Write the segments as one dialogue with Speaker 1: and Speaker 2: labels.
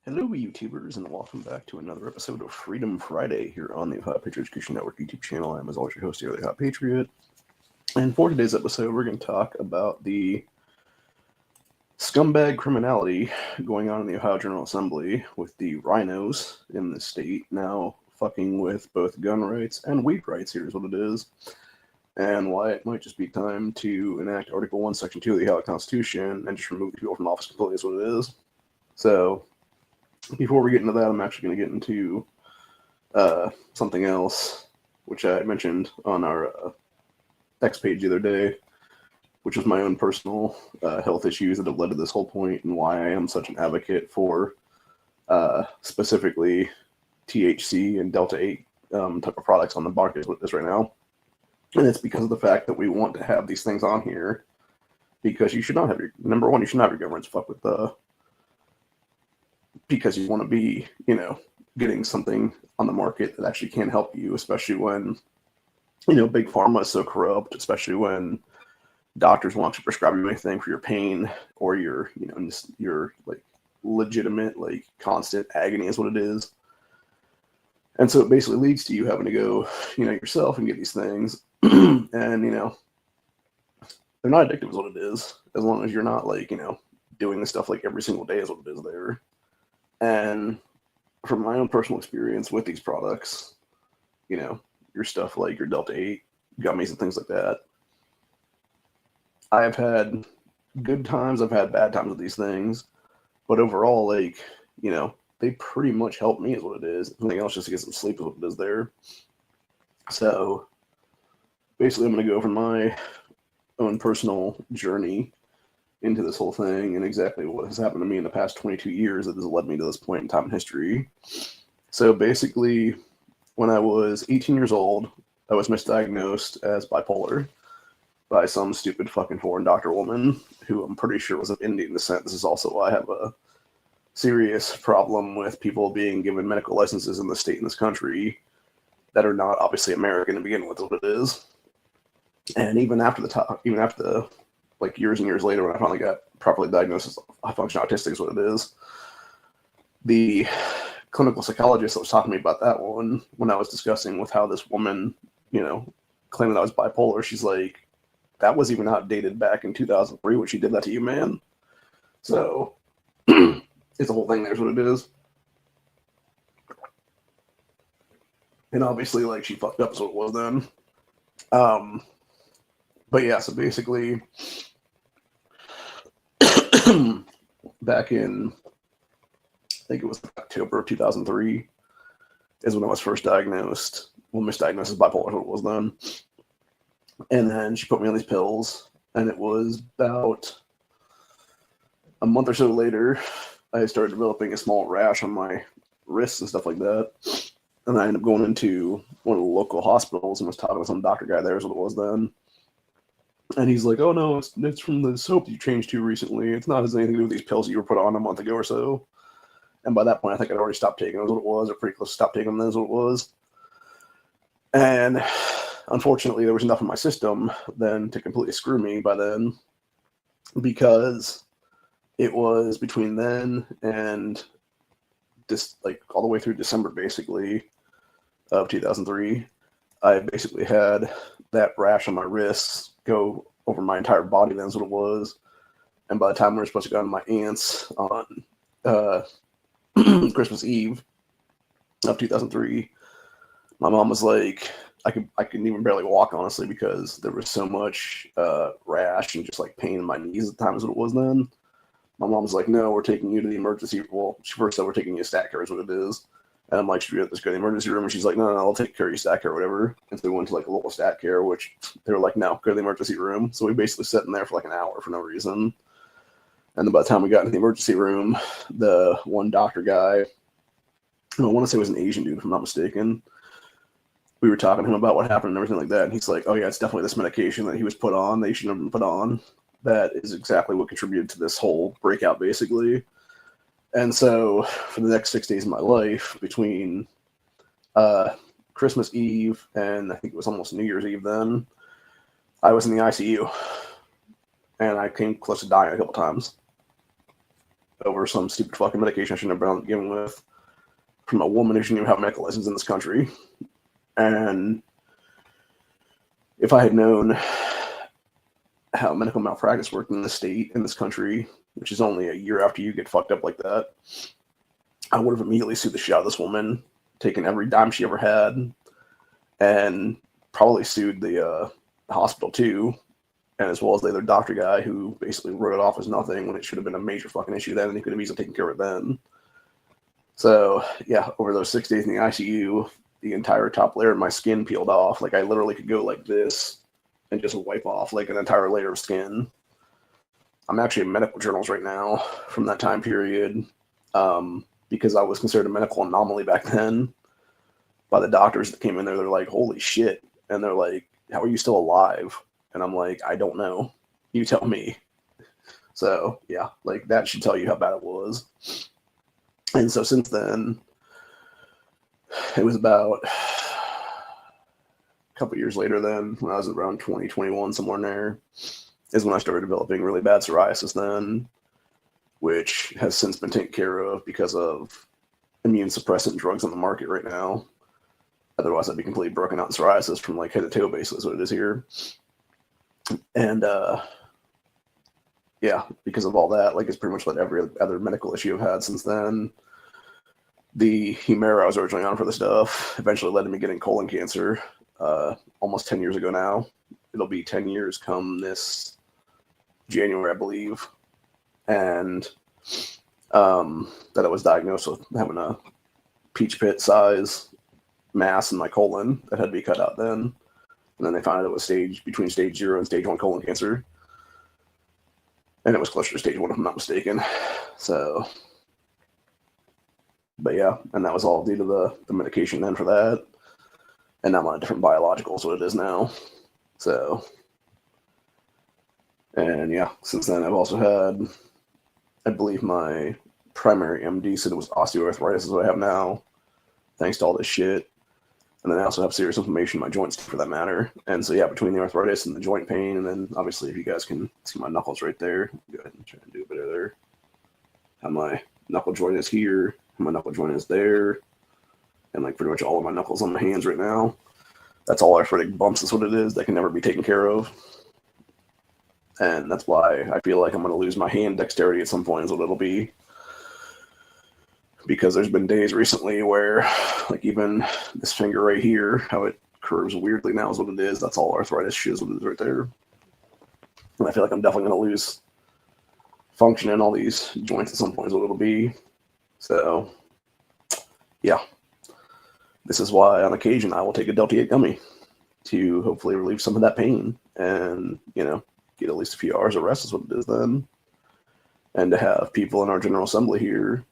Speaker 1: Hello, YouTubers, and welcome back to another episode of Freedom Friday here on the Hot Patriot Education Network YouTube channel. I'm, as always, your host here, the Hot Patriot. And for today's episode, we're going to talk about the scumbag criminality going on in the Ohio General Assembly with the RINOs in the state now fucking with both gun rights and weed rights. Here's what it is, and why it might just be time to enact Article 1, Section 2 of the Ohio Constitution and just remove the people from office completely is what it is. So, before we get into that, I'm actually going to get into something else, which I mentioned on our X page the other day, which is my own personal health issues that have led to this whole point and why I am such an advocate for specifically THC and Delta 8 type of products on the market with this right now. And it's because of the fact that we want to have these things on here because you should not have your, number one, you should not have your governments fuck with because you want to be, getting something on the market that actually can help you, especially when, big pharma is so corrupt, especially when doctors want to prescribe you anything for your pain or your, your like legitimate, like constant agony is what it is. And so it basically leads to you having to go, yourself and get these things. And, they're not addictive is what it is, as long as you're not like, doing this stuff like every single day is what it is there. And from my own personal experience with these products, your stuff like your Delta 8 gummies and things like that, I've had good times, I've had bad times with these things, but overall, like, they pretty much help me is what it is. Anything else just to get some sleep is what it is there. So basically, I'm going to go over my own personal journey into this whole thing and exactly what has happened to me in the past 22 years that has led me to this point in time in history. So basically, when I was 18 years old, I was misdiagnosed as bipolar by some stupid fucking foreign doctor woman who I'm pretty sure was of Indian descent. This is also why I have a serious problem with people being given medical licenses in the state in this country that are not obviously American to begin with, what it is. And even after the like years and years later, when I finally got properly diagnosed as high functioning autistic is what it is, the clinical psychologist that was talking to me about that one, when I was discussing with how this woman, claimed that I was bipolar, she's like, that was even outdated back in 2003 when she did that to you, man. So it's a whole thing. There's what it is. And obviously, like, she fucked up is what it was then. But yeah, so basically, back in, I think it was October of 2003, is when I was first diagnosed. Well, misdiagnosed as bipolar, what it was then. And then she put me on these pills, and it was about a month or so later, I started developing a small rash on my wrists and stuff like that. And I ended up going into one of the local hospitals and was talking to some doctor guy there, is what it was then. And he's like, oh, no, it's from the soap you changed to recently. It's not has anything to do with these pills that you were put on a month ago or so. And by that point, I think I'd already stopped taking them, is what it was, or pretty close to stop taking them, is what it was. And unfortunately, there was enough in my system then to completely screw me by then, because it was between then and just like all the way through December, basically, of 2003, I basically had that rash on my wrists go over my entire body. That's what it was. And by the time we were supposed to go to my aunt's on Christmas Eve of 2003, my mom was like, I couldn't even barely walk, honestly, because there was so much rash and just like pain in my knees at the time, is what it was then. My mom was like, no, we're taking you to the emergency. Well, she first said, we're taking you to stat care, is what it is. And I'm like, should we have to go to the emergency room? And she's like, no, I'll take care of your stat care or whatever. And so we went to like a local stat care, which they were like, no, go to the emergency room. So we basically sat in there for like an hour for no reason. And then by the time we got into the emergency room, the one doctor guy, I want to say it was an Asian dude, if I'm not mistaken, we were talking to him about what happened and everything like that. And he's like, oh yeah, it's definitely this medication that he was put on that he shouldn't have been put on. That is exactly what contributed to this whole breakout, basically. And so for the next 6 days of my life, between Christmas Eve and I think it was almost New Year's Eve then, I was in the ICU. And I came close to dying a couple times. over some stupid fucking medication I shouldn't have been given with from a woman who shouldn't even have a medical license in this country. And if I had known how medical malpractice worked in this state, in this country, which is only a year after you get fucked up like that, I would have immediately sued the shit out of this woman, taken every dime she ever had, and probably sued the hospital too, and as well as the other doctor guy who basically wrote it off as nothing when it should have been a major fucking issue then, and he could have easily taken care of it then. So yeah, over those 6 days in the ICU, the entire top layer of my skin peeled off. Like I literally could go like this and just wipe off like an entire layer of skin. I'm actually in medical journals right now from that time period, because I was considered a medical anomaly back then by the doctors that came in there. They're like, holy shit. And they're like, how are you still alive? And I'm like, I don't know. You tell me. So yeah, like that should tell you how bad it was. And so since then, it was about a couple years later then, when I was around 2021, somewhere in there, is when I started developing really bad psoriasis then, which has since been taken care of because of immune suppressant drugs on the market right now. Otherwise, I'd be completely broken out in psoriasis from like head to toe, basically, is what it is here. And yeah, because of all that, like it's pretty much like every other medical issue I've had since then. The Humira I was originally on for the stuff eventually led to me getting colon cancer almost 10 years ago now. It'll be 10 years come this January, I believe. And that I was diagnosed with having a peach pit size mass in my colon that had to be cut out then. And then they found out it was between stage 0 and stage 1 colon cancer. And it was closer to stage 1, if I'm not mistaken. So, but yeah, and that was all due to the medication then for that. And I'm on a different biological, is what it is now. So, and yeah, since then I've also had, I believe my primary MD said it was osteoarthritis is what I have now, thanks to all this shit. And then I also have serious inflammation in my joints for that matter. And so yeah, between the arthritis and the joint pain, and then obviously if you guys can see my knuckles right there, go ahead and try and do a bit of there. How my knuckle joint is here, how my knuckle joint is there, and like pretty much all of my knuckles on my hands right now. That's all arthritic bumps is what it is that can never be taken care of. And that's why I feel like I'm going to lose my hand dexterity at some point is what it'll be. Because there's been days recently where, like even this finger right here, how it curves weirdly now is what it is. That's all arthritis shit is what it is right there. And I feel like I'm definitely going to lose function in all these joints at some point is what it'll be. So, yeah. This is why on occasion I will take a Delta 8 gummy to hopefully relieve some of that pain and, you know, get at least a few hours of rest is what it is then. And to have people in our General Assembly here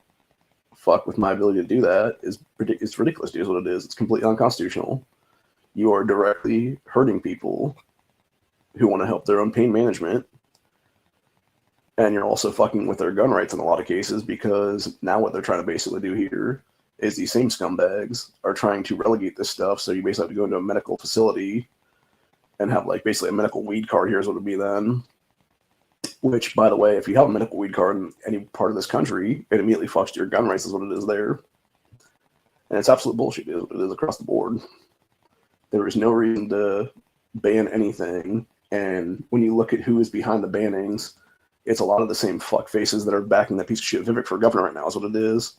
Speaker 1: fuck with my ability to do that is it's ridiculous, dude, is what it is. It's completely unconstitutional. You are directly hurting people who want to help their own pain management. And you're also fucking with their gun rights in a lot of cases, because now what they're trying to basically do here is these same scumbags are trying to relegate this stuff. So you basically have to go into a medical facility and have like basically a medical weed card here is what it would be then. Which, by the way, if you have a medical weed card in any part of this country, it immediately fucks your gun rights is what it is there. And it's absolute bullshit, it is across the board. There is no reason to ban anything. And when you look at who is behind the bannings, it's a lot of the same fuck faces that are backing that piece of shit Vivek for governor right now is what it is.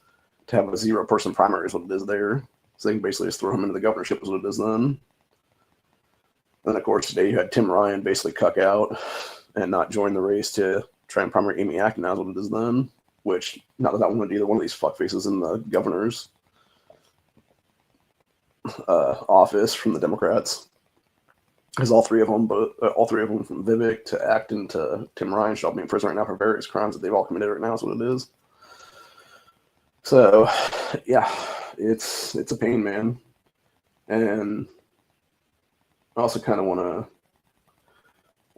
Speaker 1: To have a 0-person primary is what it is there. So they can basically just throw him into the governorship is what it is then. And of course, today you had Tim Ryan basically cuck out and not join the race to try and primary Amy Acton is what it is then. Which, not that I want either one of these fuckfaces in the governor's office from the Democrats. Because all three of them from Vivek to Acton to Tim Ryan should all be in prison right now for various crimes that they've all committed right now is what it is. So, yeah, it's a pain, man. And I also kind of want to,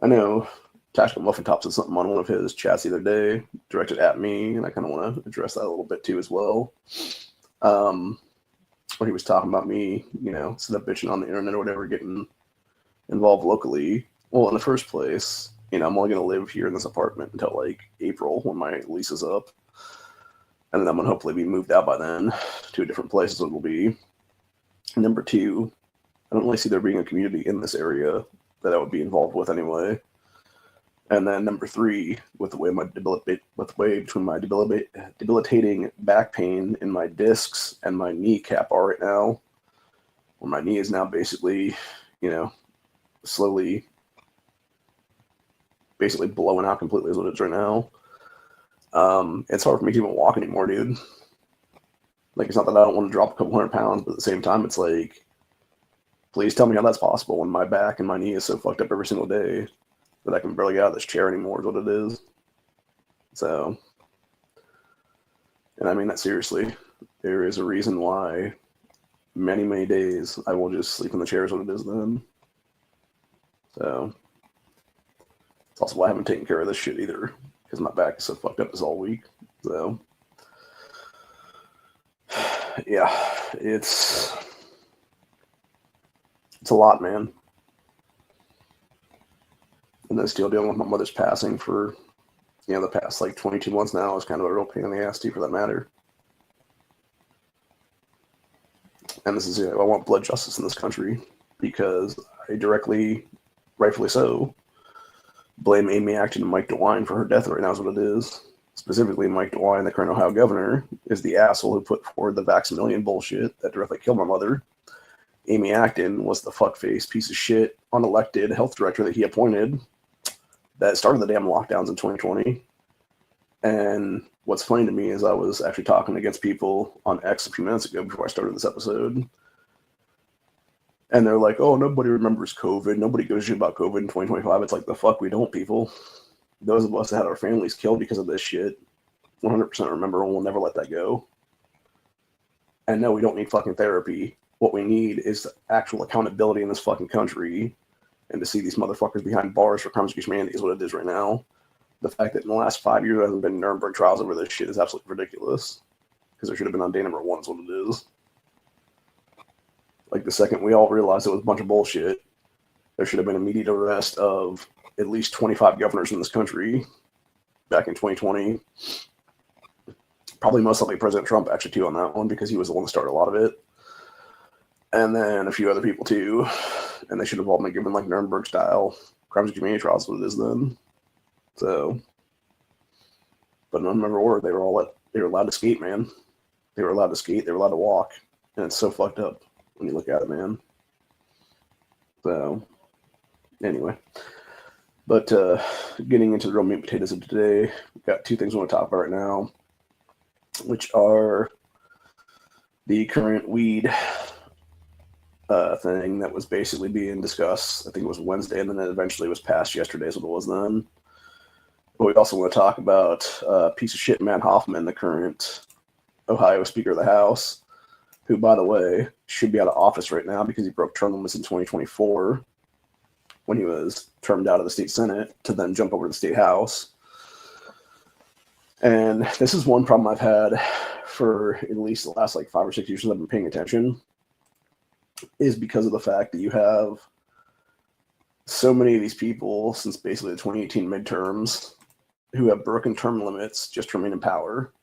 Speaker 1: I know Tactical Muffin Top said something on one of his chats the other day directed at me, and I kind of want to address that a little bit too as well. When he was talking about me, you know, instead of bitching on the internet or whatever, getting involved locally. Well, in the first place, you know, I'm only going to live here in this apartment until like April when my lease is up. And then I'm going to hopefully be moved out by then to a different place, so it'll be. Number two, I don't really see there being a community in this area that I would be involved with anyway. And then number three, with the way between my debilitating back pain in my discs and my kneecap are right now, where my knee is now basically, slowly, basically blowing out completely is what it is right now. It's hard for me to even walk anymore, dude. Like, it's not that I don't want to drop a couple 100 pounds, but at the same time, it's like, please tell me how that's possible when my back and my knee is so fucked up every single day that I can barely get out of this chair anymore is what it is. So, and I mean that seriously. There is a reason why many, many days I will just sleep in the chair is what it is then. So, it's also why I haven't taken care of this shit either, because my back is so fucked up this all week. So, yeah, it's a lot, man. And then still dealing with my mother's passing for, the past like 22 months now is kind of a real pain in the ass too, for that matter. And this is, I want blood justice in this country because I directly, rightfully so, blame Amy Acton and Mike DeWine for her death right now is what it is. Specifically, Mike DeWine, the current Ohio governor, is the asshole who put forward the Vax-A-Million bullshit that directly killed my mother. Amy Acton was the fuckface piece of shit, unelected health director that he appointed that started the damn lockdowns in 2020. And what's funny to me is I was actually talking against people on X a few minutes ago before I started this episode. And they're like, oh, nobody remembers COVID. Nobody gives a shit about COVID in 2025. It's like, the fuck we don't, people. Those of us that had our families killed because of this shit, 100% remember, and we'll never let that go. And no, we don't need fucking therapy. What we need is actual accountability in this fucking country, and to see these motherfuckers behind bars for crimes against humanity is what it is right now. The fact that in the last 5 years there hasn't been Nuremberg trials over this shit is absolutely ridiculous, because there should have been on day number one is what it is. Like, the second we all realized it was a bunch of bullshit, there should have been immediate arrest of at least 25 governors in this country back in 2020. Probably most likely President Trump, actually, too, on that one, because he was the one that started a lot of it. And then a few other people, too. And they should have all been given, like, Nuremberg-style crimes against humanity trials, what it is then. So, but none of them ever were. They were allowed to skate, man. They were allowed to skate. They were allowed to walk. And it's so fucked up when you look at it, man. So, anyway. But getting into the real meat and potatoes of today, we've got two things I want to talk about right now, which are the current weed thing that was basically being discussed. I think it was Wednesday, and then it eventually was passed yesterday, is what it was then. But we also want to talk about piece of shit Matt Hoffman, the current Ohio Speaker of the House, who, by the way, should be out of office right now because he broke term limits in 2024 when he was termed out of the state Senate to then jump over to the state House. And this is one problem I've had for at least the last like 5 or 6 years since I've been paying attention, is because of the fact that you have so many of these people since basically the 2018 midterms who have broken term limits just to remain in power.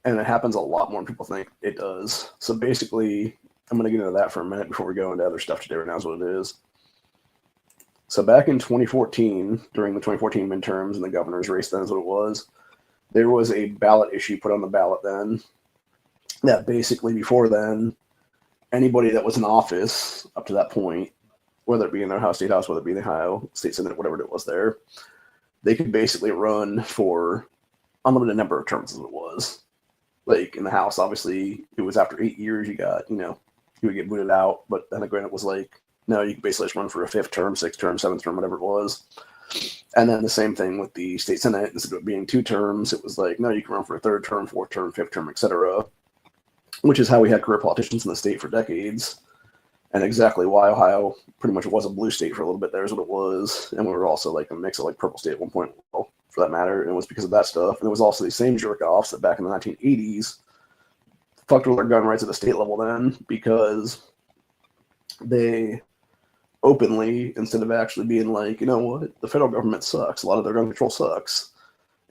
Speaker 1: And it happens a lot more than people think it does. So basically, I'm going to get into that for a minute before we go into other stuff today. Right now is what it is. So back in 2014, during the 2014 midterms and the governor's race, then is what it was, there was a ballot issue put on the ballot then that basically before then, anybody that was in office up to that point, whether it be in the Ohio State House, whether it be in the Ohio State Senate, whatever it was there, they could basically run for unlimited number of terms as it was. Like in the House, obviously, it was after 8 years, you got, you would get booted out. But then again, it was like, no, you could basically just run for a 5th term, 6th term, 7th term, whatever it was. And then the same thing with the state Senate. Instead of it being 2 terms, it was like, no, you can run for a 3rd term, 4th term, 5th term, etc. Which is how we had career politicians in the state for decades. And exactly why Ohio pretty much was a blue state for a little bit there is what it was. And we were also like a mix of like purple state at one point, well, for that matter. And it was because of that stuff. And it was also the same jerk-offs that back in the 1980s fucked with our gun rights at the state level then, because they openly, instead of actually being like, you know what, the federal government sucks, a lot of their gun control sucks,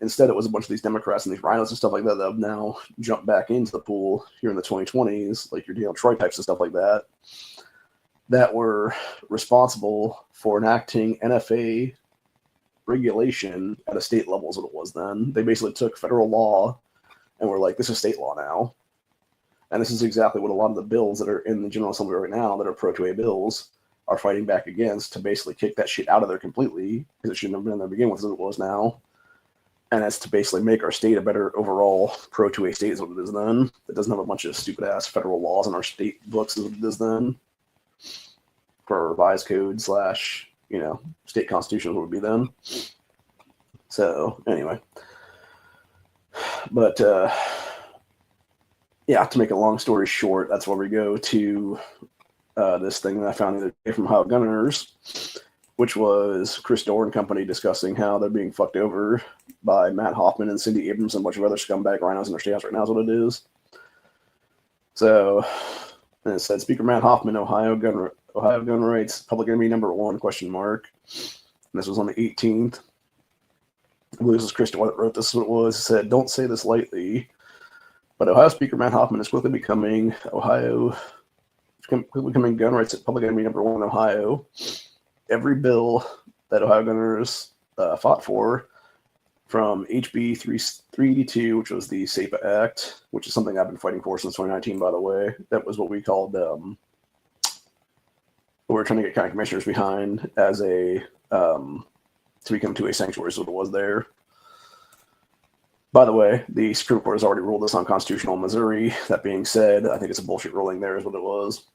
Speaker 1: instead it was a bunch of these Democrats and these RINOs and stuff like that have now jumped back into the pool here in the 2020s, like your Daniel Troy types and stuff like that, that were responsible for enacting NFA regulation at a state level is what it was then. They basically took federal law and were like, this is state law now. And this is exactly what a lot of the bills that are in the General Assembly right now that are pro-2A bills are fighting back against, to basically kick that shit out of there completely, because it shouldn't have been there to begin with as it was now. And that's to basically make our state a better overall pro-2A state is what it is then. It doesn't have a bunch of stupid-ass federal laws in our state books is what it is then. For a revised code / state constitution would be then. So, anyway. But, yeah, to make a long story short, that's where we go to this thing that I found the other day from Ohio Gunners, which was Chris Dorr and company discussing how they're being fucked over by Matt Hoffman and Cindy Abrams and a bunch of other scumbag RINOs in their state house right now is what it is. So, and it said, Speaker Matt Hoffman, Ohio gun rights, public enemy #1, ? And this was on the 18th. I believe this was Chris Dorr that wrote this. Is what it was. It said, don't say this lightly, but Ohio Speaker Matt Hoffman is quickly becoming gun rights public enemy #1 in Ohio. Every bill that Ohio Gunners fought for, from HB 382, which was the SAPA Act, which is something I've been fighting for since 2019, by the way. That was what we called, we were trying to get county commissioners behind as a, to become 2A sanctuaries, is what it was there. By the way, the Supreme Court has already ruled this unconstitutional in Missouri. That being said, I think it's a bullshit ruling there is what it was.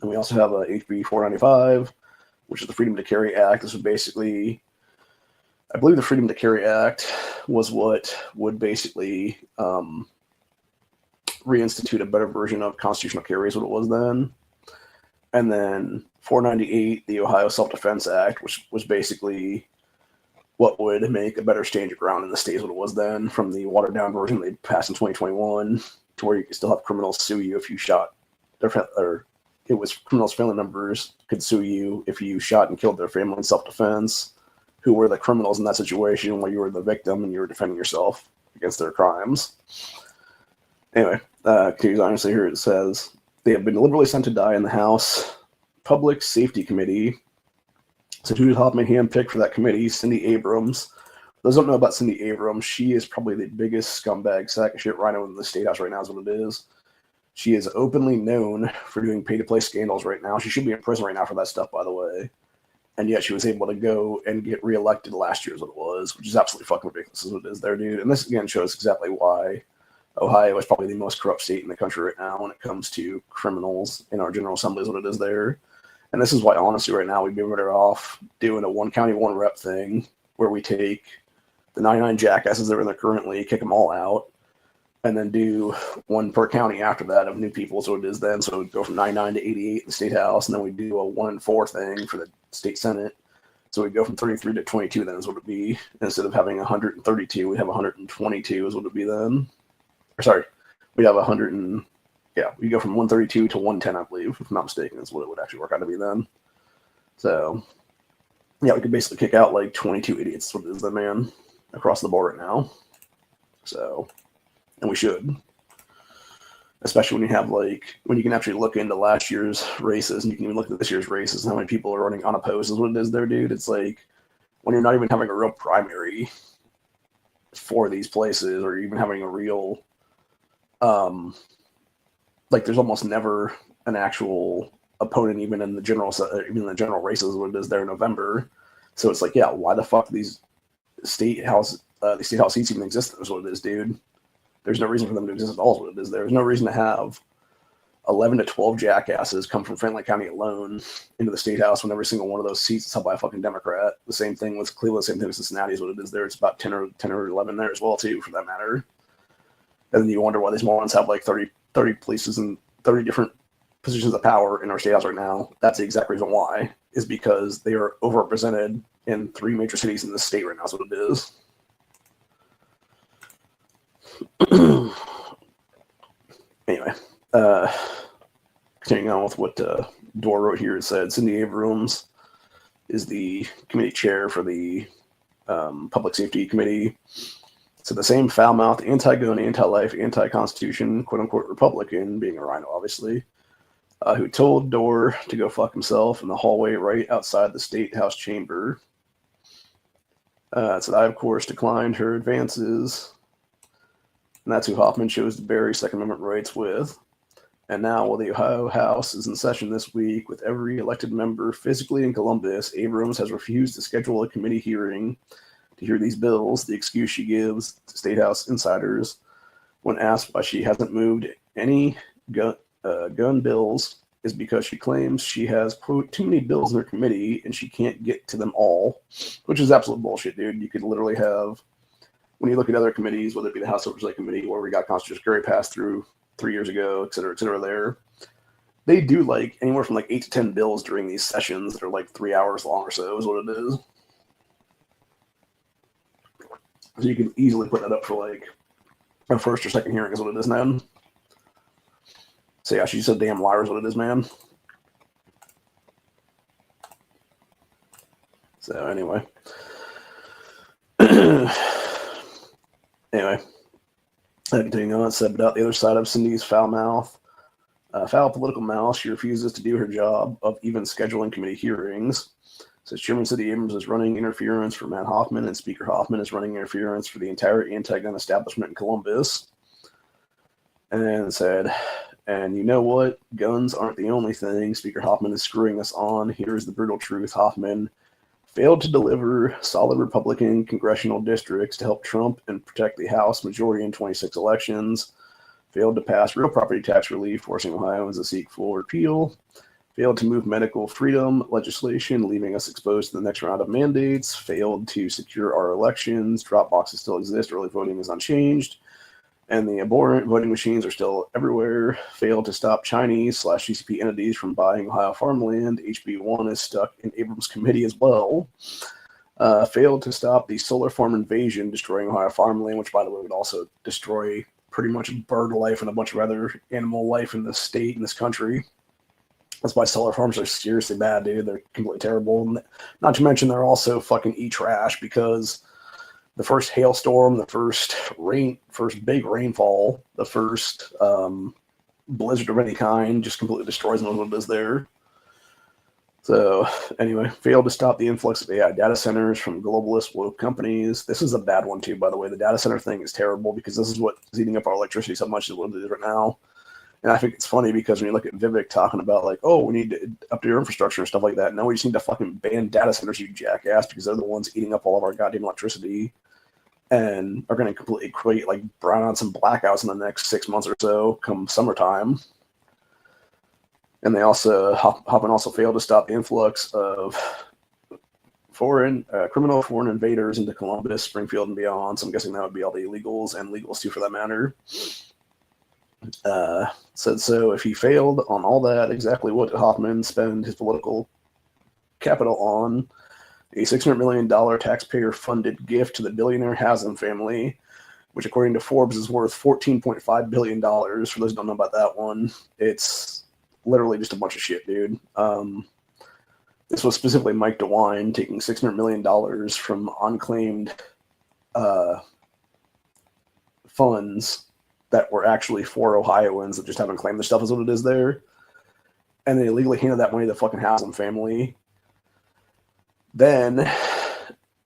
Speaker 1: And we also have a HB 495, which is the Freedom to Carry Act. This was basically, I believe the Freedom to Carry Act was what would basically reinstitute a better version of constitutional carry is what it was then. And then 498, the Ohio Self-Defense Act, which was basically what would make a better stand your ground in the state is what it was then, from the watered down version they passed in 2021 to where you could still have criminals sue you if you shot or it was criminals' family members could sue you if you shot and killed their family in self-defense, who were the criminals in that situation where you were the victim and you were defending yourself against their crimes. Anyway, continues honestly here. It says, they have been deliberately sent to die in the House Public Safety Committee. So who did Hoffman handpick for that committee? Cindy Abrams. Those don't know about Cindy Abrams. She is probably the biggest scumbag sack of shit RINO in the state house right now is what it is. She is openly known for doing pay-to-play scandals right now. She should be in prison right now for that stuff, by the way. And yet she was able to go and get reelected last year is what it was, which is absolutely fucking ridiculous is what it is there, dude. And this, again, shows exactly why Ohio is probably the most corrupt state in the country right now when it comes to criminals in our General Assembly is what it is there. And this is why, honestly, right now we'd be better off doing a one county, one rep thing where we take the 99 jackasses that are in there currently, kick them all out, and then do one per county after that of new people. So it is then. So we'd go from 99 to 88 in the state house, and then we'd do a 1 and 4 thing for the state senate. So we'd go from 33 to 22 then is what it'd be. Instead of having 132, we'd have 122 is what it'd be then. Or sorry, we'd have 100 and, yeah, we go from 132 to 110, I believe, if I'm not mistaken, is what it would actually work out to be then. So, yeah, we could basically kick out like 22 idiots, what it is then, man, across the board right now. So, and we should. Especially when you have like, when you can actually look into last year's races and you can even look at this year's races and how many people are running unopposed is what it is there, dude. It's like when you're not even having a real primary for these places or even having a real, like there's almost never an actual opponent even in the general races what it is there in November. So it's like, yeah, why the fuck these state house seats even exist? That's what it is, dude. There's no reason for them to exist at all is what it is. There's no reason to have 11 to 12 jackasses come from Franklin County alone into the state house when every single one of those seats is held by a fucking Democrat. The same thing with Cleveland, same thing with Cincinnati is what it is there. It's about 10 or 11 there as well, too, for that matter. And then you wonder why these morons have like 30 places and 30 different positions of power in our state house right now. That's the exact reason why, is because they are overrepresented in 3 major cities in the state right now is what it is. Anyway, continuing on with what Dor wrote here, it said Cindy Abrams is the committee chair for the Public Safety Committee. So the same foul-mouthed, anti-gun, anti-life, anti-constitution, quote-unquote Republican, being a RINO, obviously, who told Dorr to go fuck himself in the hallway right outside the State House chamber. So I, of course, declined her advances. And that's who Hoffman chose to bury Second Amendment rights with. And now, while the Ohio House is in session this week with every elected member physically in Columbus, Abrams has refused to schedule a committee hearing to hear these bills. The excuse she gives to State House insiders when asked why she hasn't moved any gun bills is because she claims she has, quote, too many bills in her committee and she can't get to them all, which is absolute bullshit, dude. You could literally have, when you look at other committees, whether it be the House Oversight Committee, where we got constitutional carry passed through 3 years ago, et cetera, there, they do like anywhere from like 8 to 10 bills during these sessions that are like 3 hours long or so is what it is. So you can easily put that up for like a first or second hearing is what it is now. So yeah, she's a damn liar is what it is, man. So anyway. Continuing on, it said about the other side of Cindy's foul political mouth, she refuses to do her job of even scheduling committee hearings. Says Chairman Cindy Abrams is running interference for Matt Hoffman, and Speaker Hoffman is running interference for the entire anti-gun establishment in Columbus. And said, and you know what? Guns aren't the only thing. Speaker Hoffman is screwing us on. Here's the brutal truth. Hoffman failed to deliver solid Republican congressional districts to help Trump and protect the House majority in 26 elections. Failed to pass real property tax relief, forcing Ohioans to seek full repeal. Failed to move medical freedom legislation, leaving us exposed to the next round of mandates. Failed to secure our elections. Drop boxes still exist. Early voting is unchanged. And the abhorrent voting machines are still everywhere. Failed to stop Chinese/CCP entities from buying Ohio farmland. HB1 is stuck in Abrams' committee as well. Failed to stop the solar farm invasion, destroying Ohio farmland, which, by the way, would also destroy pretty much bird life and a bunch of other animal life in this state, in this country. That's why solar farms are seriously bad, dude. They're completely terrible. Not to mention they're also fucking trash because the first hailstorm, the first big rainfall, the first blizzard of any kind just completely destroys what it is there. So anyway, failed to stop the influx of AI data centers from globalist woke companies. This is a bad one too, by the way. The data center thing is terrible because this is what is eating up our electricity so much as what it is right now. And I think it's funny because when you look at Vivek talking about like, oh, we need to update your infrastructure and stuff like that. No, we just need to fucking ban data centers, you jackass, because they're the ones eating up all of our goddamn electricity and are going to completely create like brownouts and blackouts in the next 6 months or so come summertime. And they also, Hoffman also failed to stop the influx of criminal foreign invaders into Columbus, Springfield, and beyond. So I'm guessing that would be all the illegals and legals too, for that matter. Said so if he failed on all that, exactly what did Hoffman spend his political capital on? A $600 million taxpayer-funded gift to the billionaire Haslam family, which according to Forbes is worth $14.5 billion. For those who don't know about that one, it's literally just a bunch of shit, dude. This was specifically Mike DeWine taking $600 million from unclaimed funds that were actually for Ohioans that just haven't claimed the stuff is what it is there. And they illegally handed that money to the fucking Haslam family. Then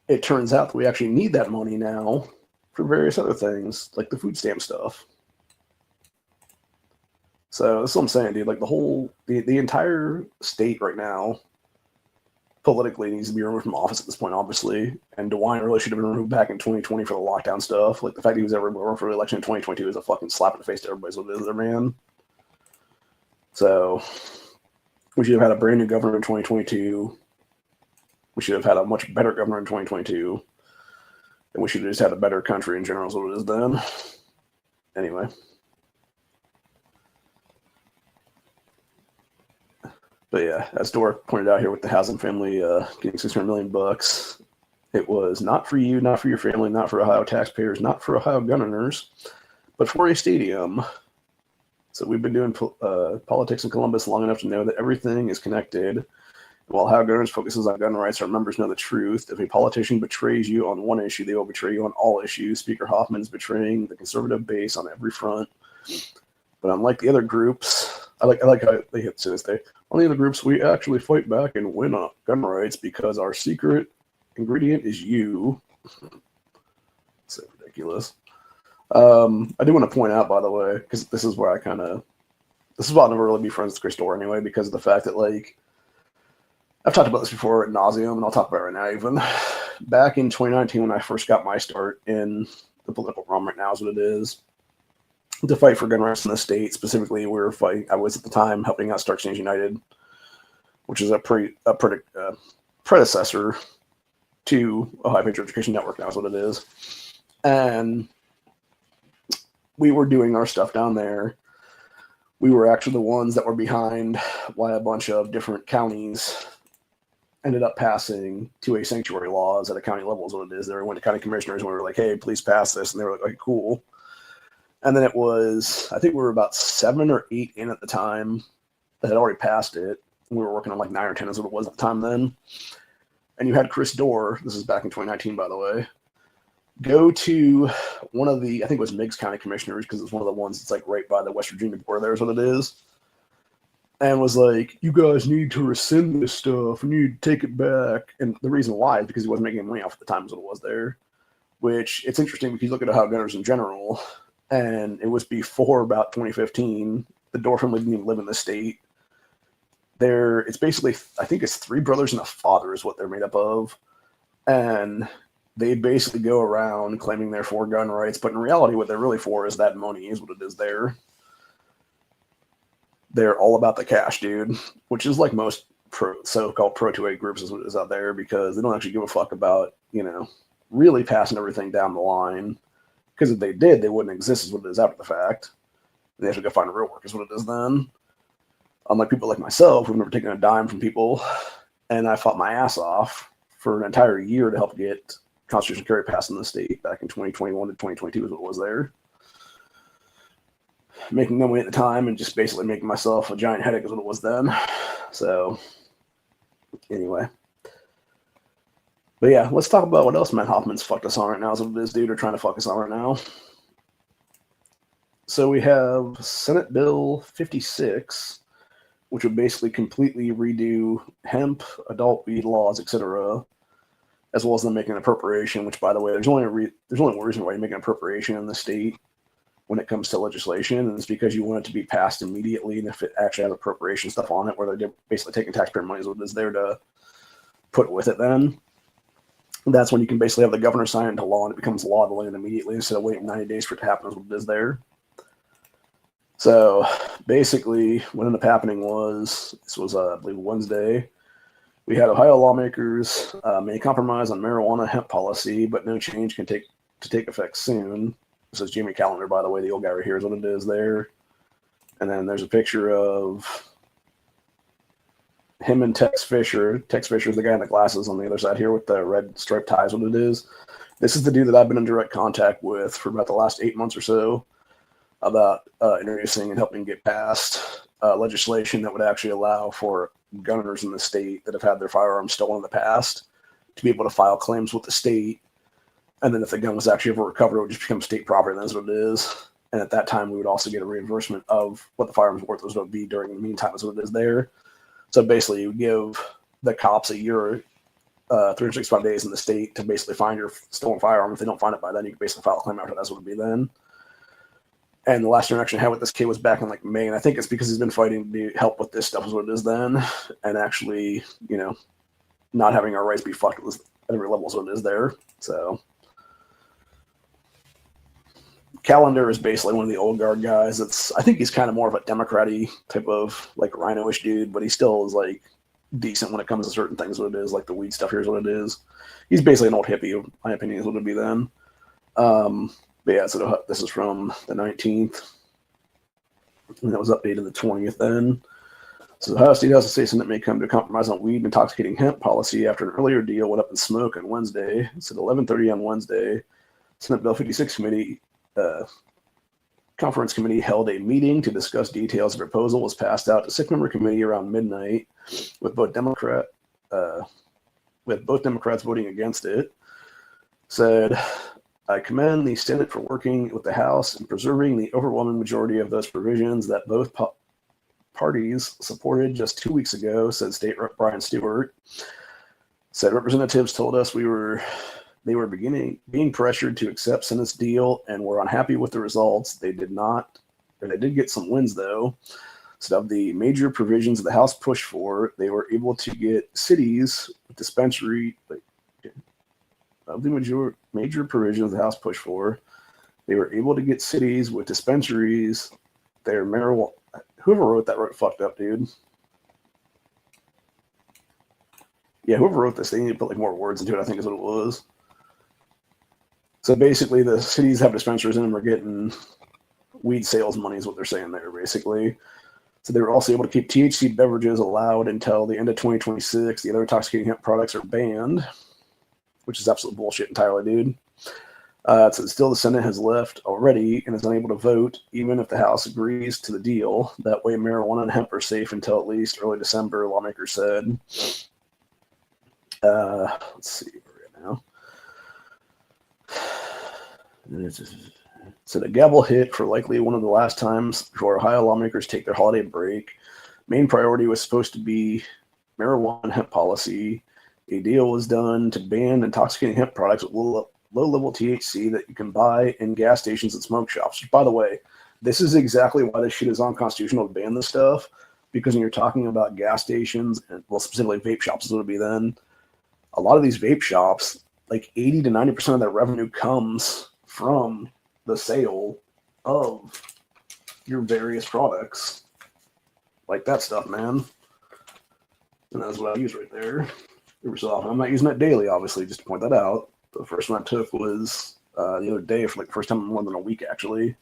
Speaker 1: it turns out that we actually need that money now for various other things, like the food stamp stuff. So that's what I'm saying, dude. Like the entire state right now politically needs to be removed from office at this point, obviously. And DeWine really should have been removed back in 2020 for the lockdown stuff. Like the fact he was ever running for re-election in 2022 is a fucking slap in the face to everybody's what it is there, man. So we should have had a brand new governor in 2022. We should have had a much better governor in 2022. And we should have just had a better country in general is what it is then. Anyway. But yeah, as Dora pointed out here with the Haslam family getting $600 million, it was not for you, not for your family, not for Ohio taxpayers, not for Ohio gun owners, but for a stadium. So we've been doing politics in Columbus long enough to know that everything is connected. And While How Governance focuses on gun rights, our members know the truth. If a politician betrays you on one issue, they will betray you on all issues. Speaker Hoffman is betraying the conservative base on every front. But unlike the other groups, I like how they hit to this day. On the other groups, we actually fight back and win on gun rights because our secret ingredient is you. So ridiculous. I do want to point out, by the way, because this is why I'll never really be friends with Chris Dorr anyway, because of the fact that, like, I've talked about this before ad nauseum, and I'll talk about it right now even. Back in 2019, when I first got my start in the political realm right now is what it is, to fight for gun rights in the state, specifically, I was at the time helping out Stark Exchange United, which is a predecessor to Ohio Patriot Education Network now is what it is. And we were doing our stuff down there. We were actually the ones that were behind why a bunch of different counties ended up passing 2A sanctuary laws at a county level is what it is. They went to county commissioners and we were like, hey, please pass this. And they were like, okay, cool. And then it was, I think we were about 7 or 8 in at the time that had already passed it. We were working on like 9 or 10 is what it was at the time then. And you had Chris Dorr, this is back in 2019, by the way, go to one of the, I think it was Meigs County Commissioners, because it's one of the ones that's like right by the West Virginia border there is what it is, and was like, you guys need to rescind this stuff, and you need to take it back. And the reason why is because he wasn't making any money off at the time is what it was there, which it's interesting because you look at Ohio gunners in general, and it was before about 2015, the Dorr family didn't even live in the state. It's basically, I think it's 3 brothers and a father is what they're made up of. And they basically go around claiming they're for gun rights, but in reality, what they're really for is that money is what it is there. They're all about the cash, dude, which is like most so-called pro-2A groups is what it is out there, because they don't actually give a fuck about, really passing everything down the line. Because if they did, they wouldn't exist is what it is after the fact. They have to go find real work is what it is then. Unlike people like myself, who've never taken a dime from people, and I fought my ass off for an entire year to help get constitutional carry passed in the state back in 2021 to 2022 is what it was there. Making no money at the time and just basically making myself a giant headache is what it was then. So, anyway. But yeah, let's talk about what else Matt Hoffman's fucked us on right now is what it is, dude, or trying to fuck us on right now. So we have Senate Bill 56, which would basically completely redo hemp, adult weed laws, etc., as well as them making an appropriation, which, by the way, there's only one reason why you make an appropriation in the state when it comes to legislation, and it's because you want it to be passed immediately, and if it actually has appropriation stuff on it, where they're basically taking taxpayer money is what is there to put with it then, that's when you can basically have the governor sign it into law, and it becomes law of the land immediately instead of waiting 90 days for it to happen is what it is there. So basically what ended up happening was, this was, I believe, Wednesday, we had Ohio lawmakers made a compromise on marijuana hemp policy, but no change can take effect soon. This is Jamie Callender, by the way, the old guy right here is what it is there. And then there's a picture of him and Tex Fisher. Tex Fisher is the guy in the glasses on the other side here with the red striped ties, what it is. This is the dude that I've been in direct contact with for about the last 8 months or so about introducing and helping get passed legislation that would actually allow for gun owners in the state that have had their firearms stolen in the past to be able to file claims with the state. And then if the gun was actually ever recovered, it would just become state property, and that's what it is. And at that time, we would also get a reimbursement of what the firearms worth was going to be during the meantime, is what it is there. So basically, you give the cops a year, 365 days in the state to basically find your stolen firearm. If they don't find it by then, you can basically file a claim after that's what it would be then. And the last interaction I had with this kid was back in like May, and I think it's because he's been fighting to help with this stuff is what it is then, and actually, not having our rights be fucked at every level is what it is there. So Callender is basically one of the old guard guys. I think he's kind of more of a Democrat-y type of like RINO-ish dude, but he still is like decent when it comes to certain things. What it is, like the weed stuff here is what it is. He's basically an old hippie, in my opinion, is what it'd be then. But yeah, so this is from the 19th, and that was updated the 20th then. So the Ohio State House of State Senate may come to a compromise on weed and intoxicating hemp policy after an earlier deal went up in smoke on Wednesday. It's at 11:30 on Wednesday. Senate Bill 56 committee conference committee held a meeting to discuss details. The proposal was passed out to 6-member committee around midnight with both Democrat with both Democrats voting against it. Said, I commend the Senate for working with the House and preserving the overwhelming majority of those provisions that both parties supported just 2 weeks ago, said State Rep Brian Stewart. Said representatives told us they were being pressured to accept Senate's deal and were unhappy with the results. They did get some wins though. So of the major provisions the House pushed for, they were able to get cities with dispensary. Of the major provisions the House pushed for, they were able to get cities with dispensaries. Their marijuana. Whoever wrote that fucked up, dude. Yeah, whoever wrote this, they need to put like more words into it, I think is what it was. So basically, the cities have dispensaries in them are getting weed sales money is what they're saying there, basically. So they were also able to keep THC beverages allowed until the end of 2026. The other intoxicating hemp products are banned, which is absolute bullshit entirely, dude. So still the Senate has left already and is unable to vote, even if the House agrees to the deal. That way, marijuana and hemp are safe until at least early December, lawmakers said. Let's see right now. So the gavel hit for likely one of the last times before Ohio lawmakers take their holiday break. Main priority was supposed to be marijuana and hemp policy. A deal was done to ban intoxicating hemp products with low-level THC that you can buy in gas stations and smoke shops. By the way, this is exactly why this shit is unconstitutional to ban this stuff, because when you're talking about gas stations, and well, specifically vape shops is what it would be then, a lot of these vape shops, like 80 to 90% of their revenue comes from the sale of your various products. Like that stuff, man. And that's what I use right there. I'm not using that daily, obviously, just to point that out. The first one I took was the other day for like the first time in more than a week, actually.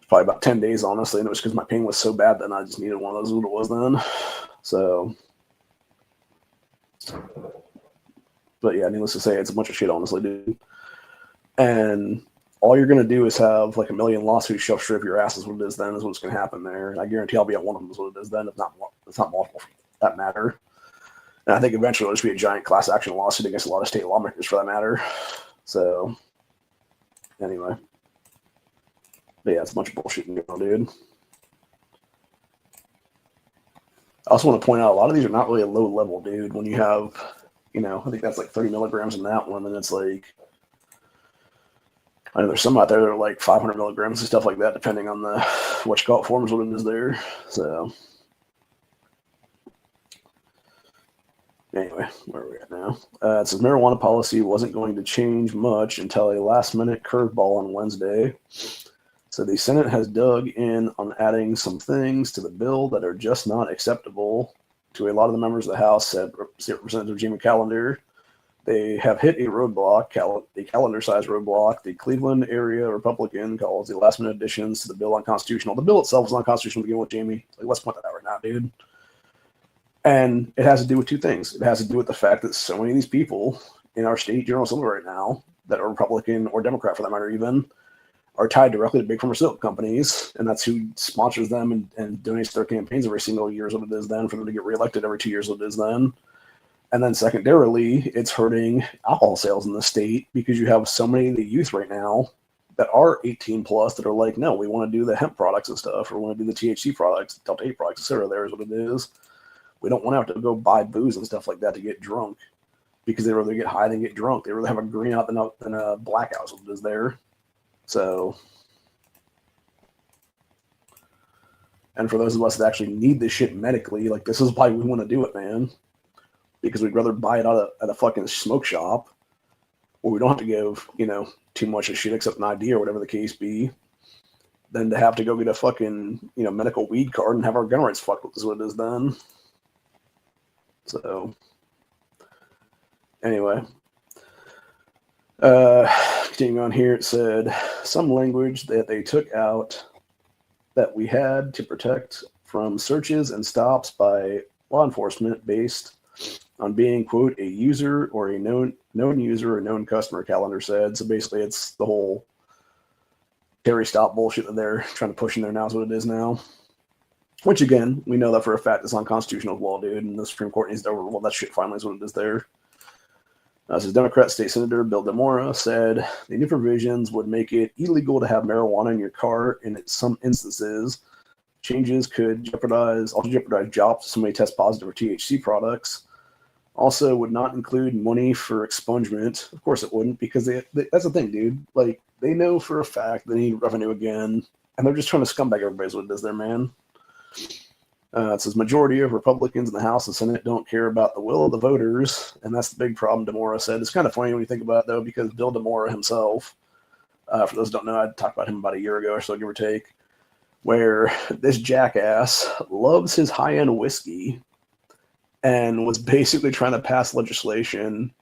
Speaker 1: Probably about 10 days, honestly, and it was because my pain was so bad that I just needed one of those, what it was then. So, but yeah, needless to say, it's a bunch of shit, honestly, dude. And all you're going to do is have like a million lawsuits shoved straight up your ass is what it is then, is what's going to happen there. And I guarantee I'll be at one of them is what it is then, if not multiple for that matter. And I think eventually it'll just be a giant class action lawsuit against a lot of state lawmakers for that matter. So, anyway. But yeah, it's a bunch of bullshit in general, dude. I also want to point out a lot of these are not really a low level, dude. When you have, I think that's like 30 milligrams in that one, and it's like, I know there's some out there that are like 500 milligrams and stuff like that, depending on the what you call it forms, what it is there. So, anyway, where are we at now? It says marijuana policy wasn't going to change much until a last-minute curveball on Wednesday. So the Senate has dug in on adding some things to the bill that are just not acceptable to a lot of the members of the House, said Representative Jamie Callender. They have hit a roadblock, a calendar-sized roadblock. The Cleveland area Republican calls the last-minute additions to the bill unconstitutional. The bill itself is unconstitutional to begin with, Jamie. Like, let's point that out right now, dude. And it has to do with two things. It has to do with the fact that so many of these people in our state General Assembly right now that are Republican or Democrat, for that matter even, are tied directly to big pharmaceutical companies, and that's who sponsors them and donates their campaigns every single year is what it is then, for them to get reelected every 2 years what it is then. And then secondarily, it's hurting alcohol sales in the state because you have so many of the youth right now that are 18 plus that are like, no, we want to do the hemp products and stuff, or we want to do the THC products, Delta 8 products, etc. There is what it is. We don't want to have to go buy booze and stuff like that to get drunk because they rather get high than get drunk. They rather have a green out than a blackout, so it is there. So, and for those of us that actually need this shit medically, like, this is why we want to do it, man. Because we'd rather buy it at a fucking smoke shop where we don't have to give, too much of shit except an ID or whatever the case be, than to have to go get a fucking, medical weed card and have our gun rights fucked with is what it is then. So, anyway. Continuing on here, it said some language that they took out that we had to protect from searches and stops by law enforcement based on being, quote, a user or a known user or known customer, Callender said. So basically it's the whole Terry stop bullshit that they're trying to push in there now is what it is now. Which, again, we know that for a fact is unconstitutional law, dude, and the Supreme Court needs to overrule that shit finally is what it is there. This is Democrat State Senator Bill DeMora said the new provisions would make it illegal to have marijuana in your car, and in some instances, changes could jeopardize jobs if somebody tests positive for THC products. Also, would not include money for expungement. Of course, it wouldn't, because that's the thing, dude. Like, they know for a fact they need revenue again, and they're just trying to scumbag everybody's what it is there, man. It says majority of Republicans in the House and Senate don't care about the will of the voters, and that's the big problem, DeMora said. It's kind of funny when you think about it, though, because Bill DeMora himself, for those who don't know, I talked about him about a year ago or so, give or take, where this jackass loves his high-end whiskey and was basically trying to pass legislation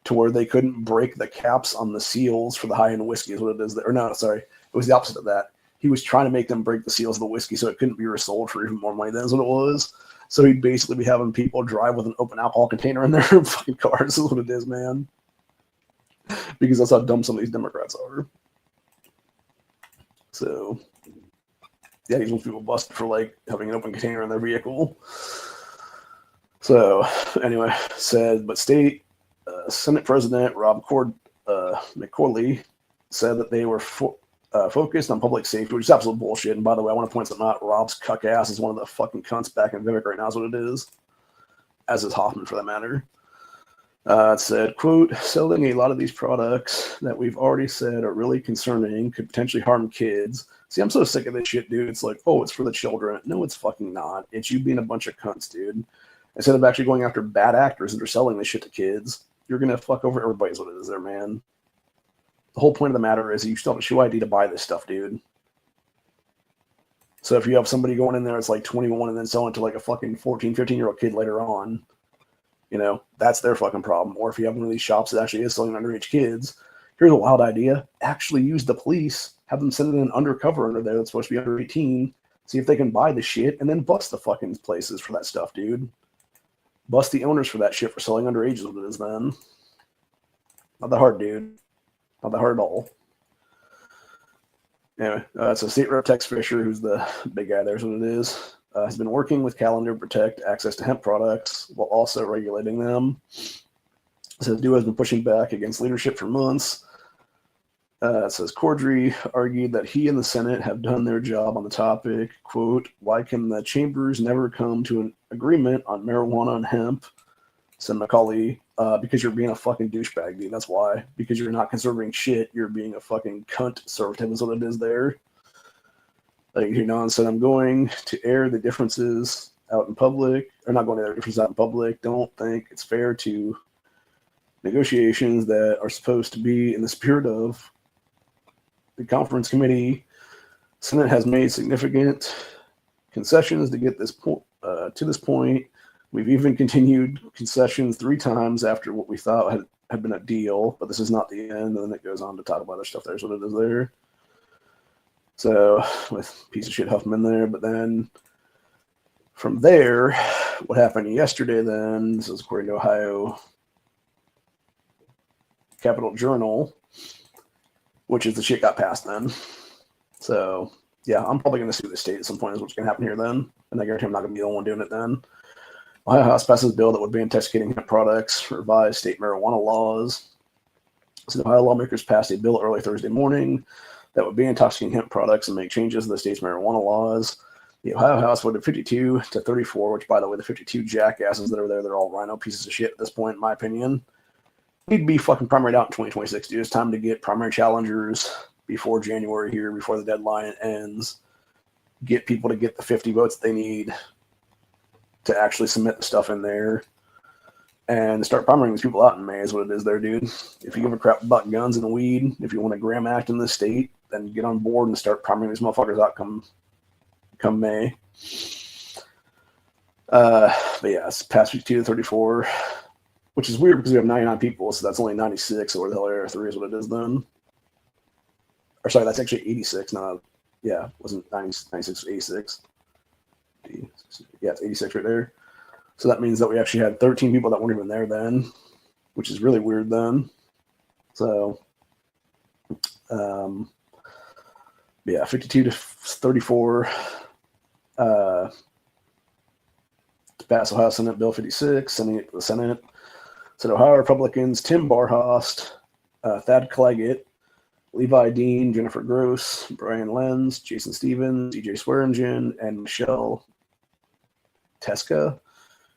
Speaker 1: to where they couldn't break the caps on the seals for the high-end whiskey is what it is. Or no, sorry, it was the opposite of that. He was trying to make them break the seals of the whiskey so it couldn't be resold for even more money. That's what it was. So he'd basically be having people drive with an open alcohol container in their fucking cars. Is what it is, man. Because that's how dumb some of these Democrats are. So, yeah, these people busted for like having an open container in their vehicle. So, anyway, said, but state Senate President Rob McCorley said that they were focused on public safety, which is absolute bullshit. And by the way, I want to point something out. Rob's cuck ass is one of the fucking cunts back in Vivek right now is what it is. As is Hoffman, for that matter. It said, quote, selling a lot of these products that we've already said are really concerning, could potentially harm kids. See, I'm so sick of this shit, dude. It's like, oh, it's for the children. No, it's fucking not. It's you being a bunch of cunts, dude. Instead of actually going after bad actors that are selling this shit to kids, you're going to fuck over everybody is what it is there, man. The whole point of the matter is you still have a shoe ID to buy this stuff, dude. So if you have somebody going in there that's like 21 and then selling it to like a fucking 14, 15-year-old kid later on, you know, that's their fucking problem. Or if you have one of these shops that actually is selling underage kids, here's a wild idea. Actually use the police. Have them send it in undercover under there that's supposed to be under 18. See if they can buy the shit and then bust the fucking places for that stuff, dude. Bust the owners for that shit for selling underage is what it is, man. Not that hard, dude. Not that hard at all. Anyway, so State Rep Tex Fisher, who's the big guy there, is what it is, has been working with Calendar to protect access to hemp products while also regulating them. So Dew has been pushing back against leadership for months. It says Cordry argued that he and the Senate have done their job on the topic. Quote, why can the chambers never come to an agreement on marijuana and hemp? Said Macaulay, because you're being a fucking douchebag, dude. That's why. Because you're not conserving shit. You're being a fucking cunt conservative is what it is there. Like, you know, said I'm going to air the differences out in public. Or not going to air the differences out in public. Don't think it's fair to negotiations that are supposed to be in the spirit of the conference committee. Senate has made significant concessions to get this point to this point. We've even continued concessions 3 times after what we thought had been a deal, but this is not the end. And then it goes on to talk about other stuff. There's what it is there. So with piece of shit Huffman there, but then from there, what happened yesterday then, this is according to Ohio Capitol Journal, which is the shit got passed then. So yeah, I'm probably going to sue the state at some point is what's going to happen here then. And I guarantee I'm not going to be the only one doing it then. Ohio House passes a bill that would ban intoxicating hemp products, revise state marijuana laws. So Ohio lawmakers passed a bill early Thursday morning that would ban intoxicating hemp products and make changes to the state's marijuana laws. The Ohio House voted 52 to 34, which, by the way, the 52 jackasses that are there, they're all RINO pieces of shit at this point, in my opinion. Need to be fucking primaried out in 2026, dude. It's time to get primary challengers before January here, before the deadline ends. Get people to get the 50 votes they need to actually submit the stuff in there and start primarying these people out in May is what it is there, dude. If you give a crap about guns and weed, if you want a Graham Act in this state, then get on board and start primarying these motherfuckers out come May. But yeah, it's past 52 to 34, which is weird because we have 99 people, so that's only 96, or the hell Area 3 is what it is then. Or sorry, that's actually 86. No, yeah, it wasn't 96, 86. Yeah, it's 86 right there. So that means that we actually had 13 people that weren't even there then, which is really weird then. So, yeah, 52 to 34. to pass Ohio Senate Bill 56, sending it to the Senate. Said Ohio Republicans Tim Barhost, Thad Claggett, Levi Dean, Jennifer Gross, Brian Lenz, Jason Stevens, DJ Swearingen, and Michelle Teska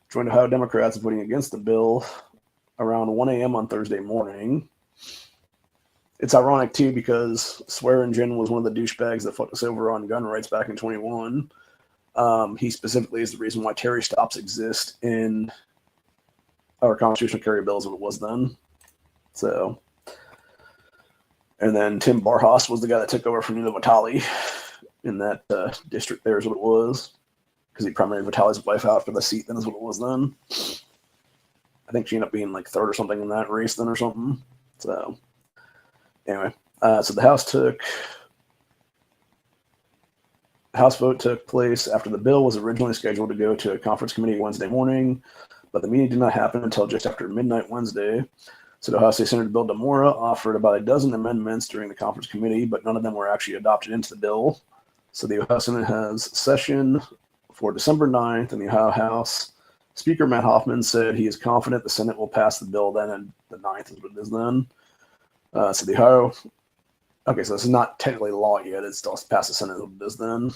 Speaker 1: joined Ohio Democrats in voting against the bill around 1 a.m. on Thursday morning. It's ironic, too, because Swearingen was one of the douchebags that fucked us over on gun rights back in 21. He specifically is the reason why Terry stops exist in our constitutional carry bills as it was then. So, and then Tim Barhost was the guy that took over from Nina Vitale in that district there is what it was, because he primaried Vitale's wife out for the seat then is what it was then. I think she ended up being like third or something in that race then or something. So, anyway, so the House vote took place after the bill was originally scheduled to go to a conference committee Wednesday morning, but the meeting did not happen until just after midnight Wednesday. So Ohio State Senator Bill DeMora offered about a dozen amendments during the conference committee, but none of them were actually adopted into the bill. So the Ohio Senate has session for December 9th, and the Ohio House Speaker Matt Hoffman said he is confident the Senate will pass the bill then, and the 9th is what it is then. So the Ohio... Okay, so this is not technically law yet. It's still passed the Senate as what it is then.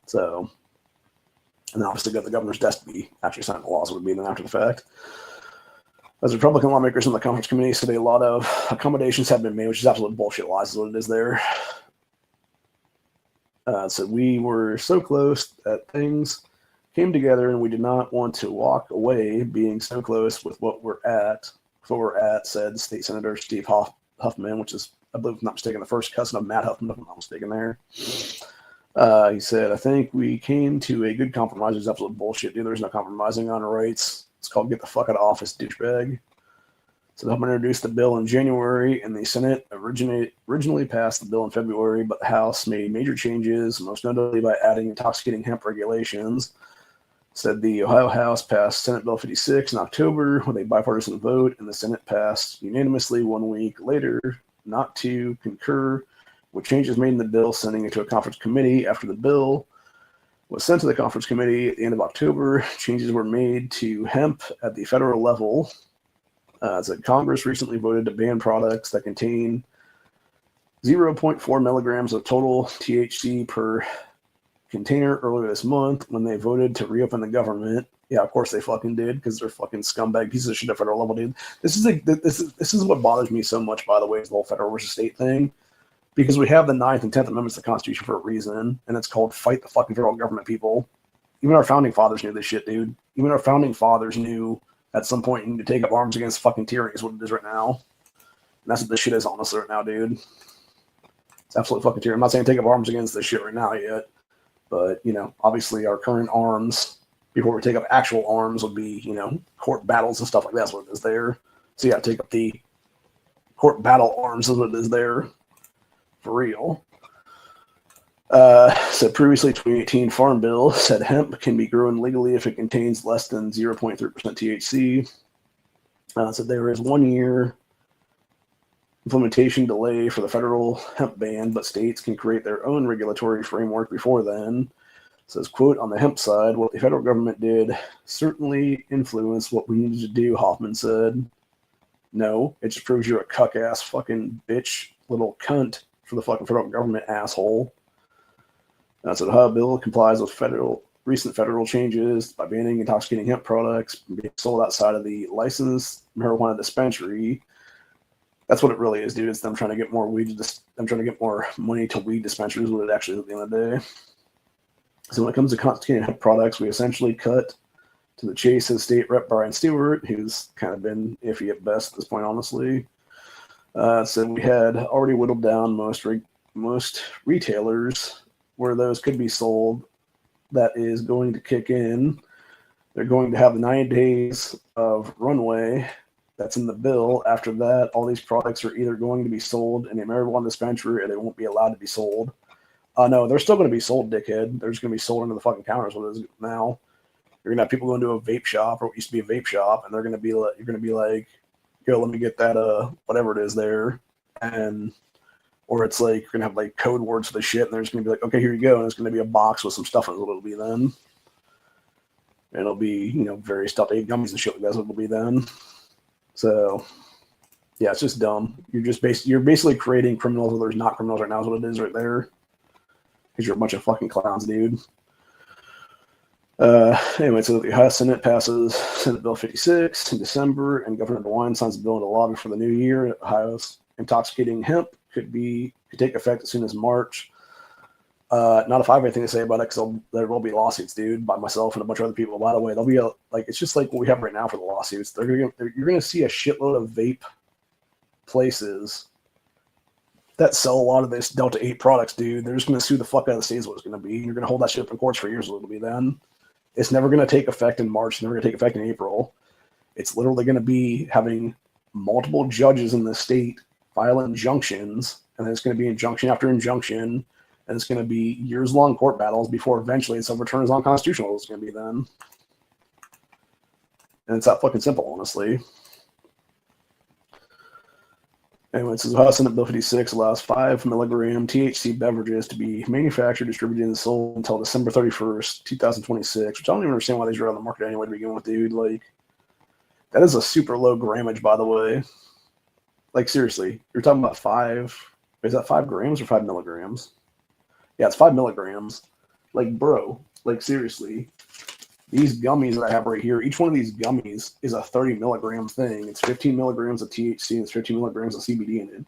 Speaker 1: So, and then obviously got the governor's desk to be actually signing the laws would be then after the fact. As Republican lawmakers in the conference committee said, a lot of accommodations have been made, which is absolute bullshit lies is what it is there. So we were so close that things came together and we did not want to walk away being so close with what we're at, said State Senator Steve Huffman, which is, I believe, if I'm not mistaken, the first cousin of Matt Huffman, if I'm not mistaken there. He said, I think we came to a good compromise. It's absolute bullshit, dude. There's no compromising on rights. It's called get the fuck out of office, douchebag. So Huffman introduced the bill in January, and the Senate originally passed the bill in February, but the House made major changes, most notably by adding intoxicating hemp regulations. Said the Ohio House passed Senate Bill 56 in October with a bipartisan vote, and the Senate passed unanimously 1 week later not to concur with changes made in the bill, sending it to a conference committee. After the bill was sent to the conference committee at the end of October, changes were made to hemp at the federal level. Said Congress recently voted to ban products that contain 0.4 milligrams of total THC per container earlier this month when they voted to reopen the government. Yeah, of course they fucking did, because they're fucking scumbag pieces of shit at federal level, dude. This is what bothers me so much, by the way, is the whole federal versus state thing. Because we have the 9th and 10th Amendments of the Constitution for a reason, and it's called fight the fucking federal government, people. Even our founding fathers knew this shit, dude. Even our founding fathers knew at some point you need to take up arms against fucking tyranny is what it is right now. And that's what this shit is honestly right now, dude. It's absolute fucking tyranny. I'm not saying take up arms against this shit right now yet, but, you know, obviously our current arms, before we take up actual arms, would be, you know, court battles and stuff like that. That's what it is there. So yeah, take up the court battle arms is what it is there. For real. Said previously 2018 Farm Bill said hemp can be grown legally if it contains less than 0.3% THC. Said there is 1 year implementation delay for the federal hemp ban, but states can create their own regulatory framework before then. Says, quote, on the hemp side, what the federal government did certainly influenced what we needed to do, Hoffman said. No, it just proves you're a cuck-ass fucking bitch, little cunt for the fucking federal government, asshole. So the Ohio bill complies with recent federal changes by banning intoxicating hemp products from being sold outside of the licensed marijuana dispensary. That's what it really is, dude. It's them trying to get more weed. Them trying to get more money to weed dispensaries. What it actually is at the end of the day. So when it comes to intoxicating hemp products, we essentially cut to the chase as State Rep Brian Stewart, who's kind of been iffy at best at this point, honestly. So we had already whittled down most retailers where those could be sold. That is going to kick in. They're going to have 9 days of runway. That's in the bill. After that, all these products are either going to be sold in a marijuana dispensary or they won't be allowed to be sold. No, they're still going to be sold, dickhead. They're just going to be sold under the fucking counters. What it is now. You're going to have people going to a vape shop, or what used to be a vape shop, and they're going to be like, you're going to be like, yo, let me get that, whatever it is there. And Or it's like you're gonna have like code words for the shit, and they're just gonna be like, okay, here you go, and it's gonna be a box with some stuff in it. It'll be then, and it'll be various stuff, gummies and shit like that's what it'll be then. So yeah, it's just dumb. You're basically creating criminals where there's not criminals right now. Is what it is right there, because you're a bunch of fucking clowns, dude. Anyway, so the Ohio Senate passes Senate Bill 56 in December, and Governor DeWine signs the bill into law before the new year. Ohio's intoxicating hemp could take effect as soon as March. Not if I have anything to say about it, because there will be lawsuits, dude, by myself and a bunch of other people. By the way, there'll be it's just like what we have right now for the lawsuits. You're gonna see a shitload of vape places that sell a lot of this Delta 8 products, dude. They're just gonna sue the fuck out of the state is what it's gonna be. You're gonna hold that shit up in courts for years. It'll be then. It's never going to take effect in March. It's never going to take effect in April. It's literally going to be having multiple judges in the state file injunctions, and then it's going to be injunction after injunction, and it's going to be years-long court battles before eventually it's overturned as unconstitutional. It's going to be then. And it's that fucking simple, honestly. Anyway, it says Ohio Senate Bill 56 allows 5 milligram THC beverages to be manufactured, distributed, and sold until December 31st, 2026, which I don't even understand why these are on the market anyway to begin with, dude. Like, that is a super low grammage, by the way. Like, seriously, you're talking about 5, is that 5 grams or 5 milligrams? Yeah, it's 5 milligrams. Like, bro, like, seriously. These gummies that I have right here, each one of these gummies is a 30 milligram thing. It's 15 milligrams of THC and it's 15 milligrams of CBD in it.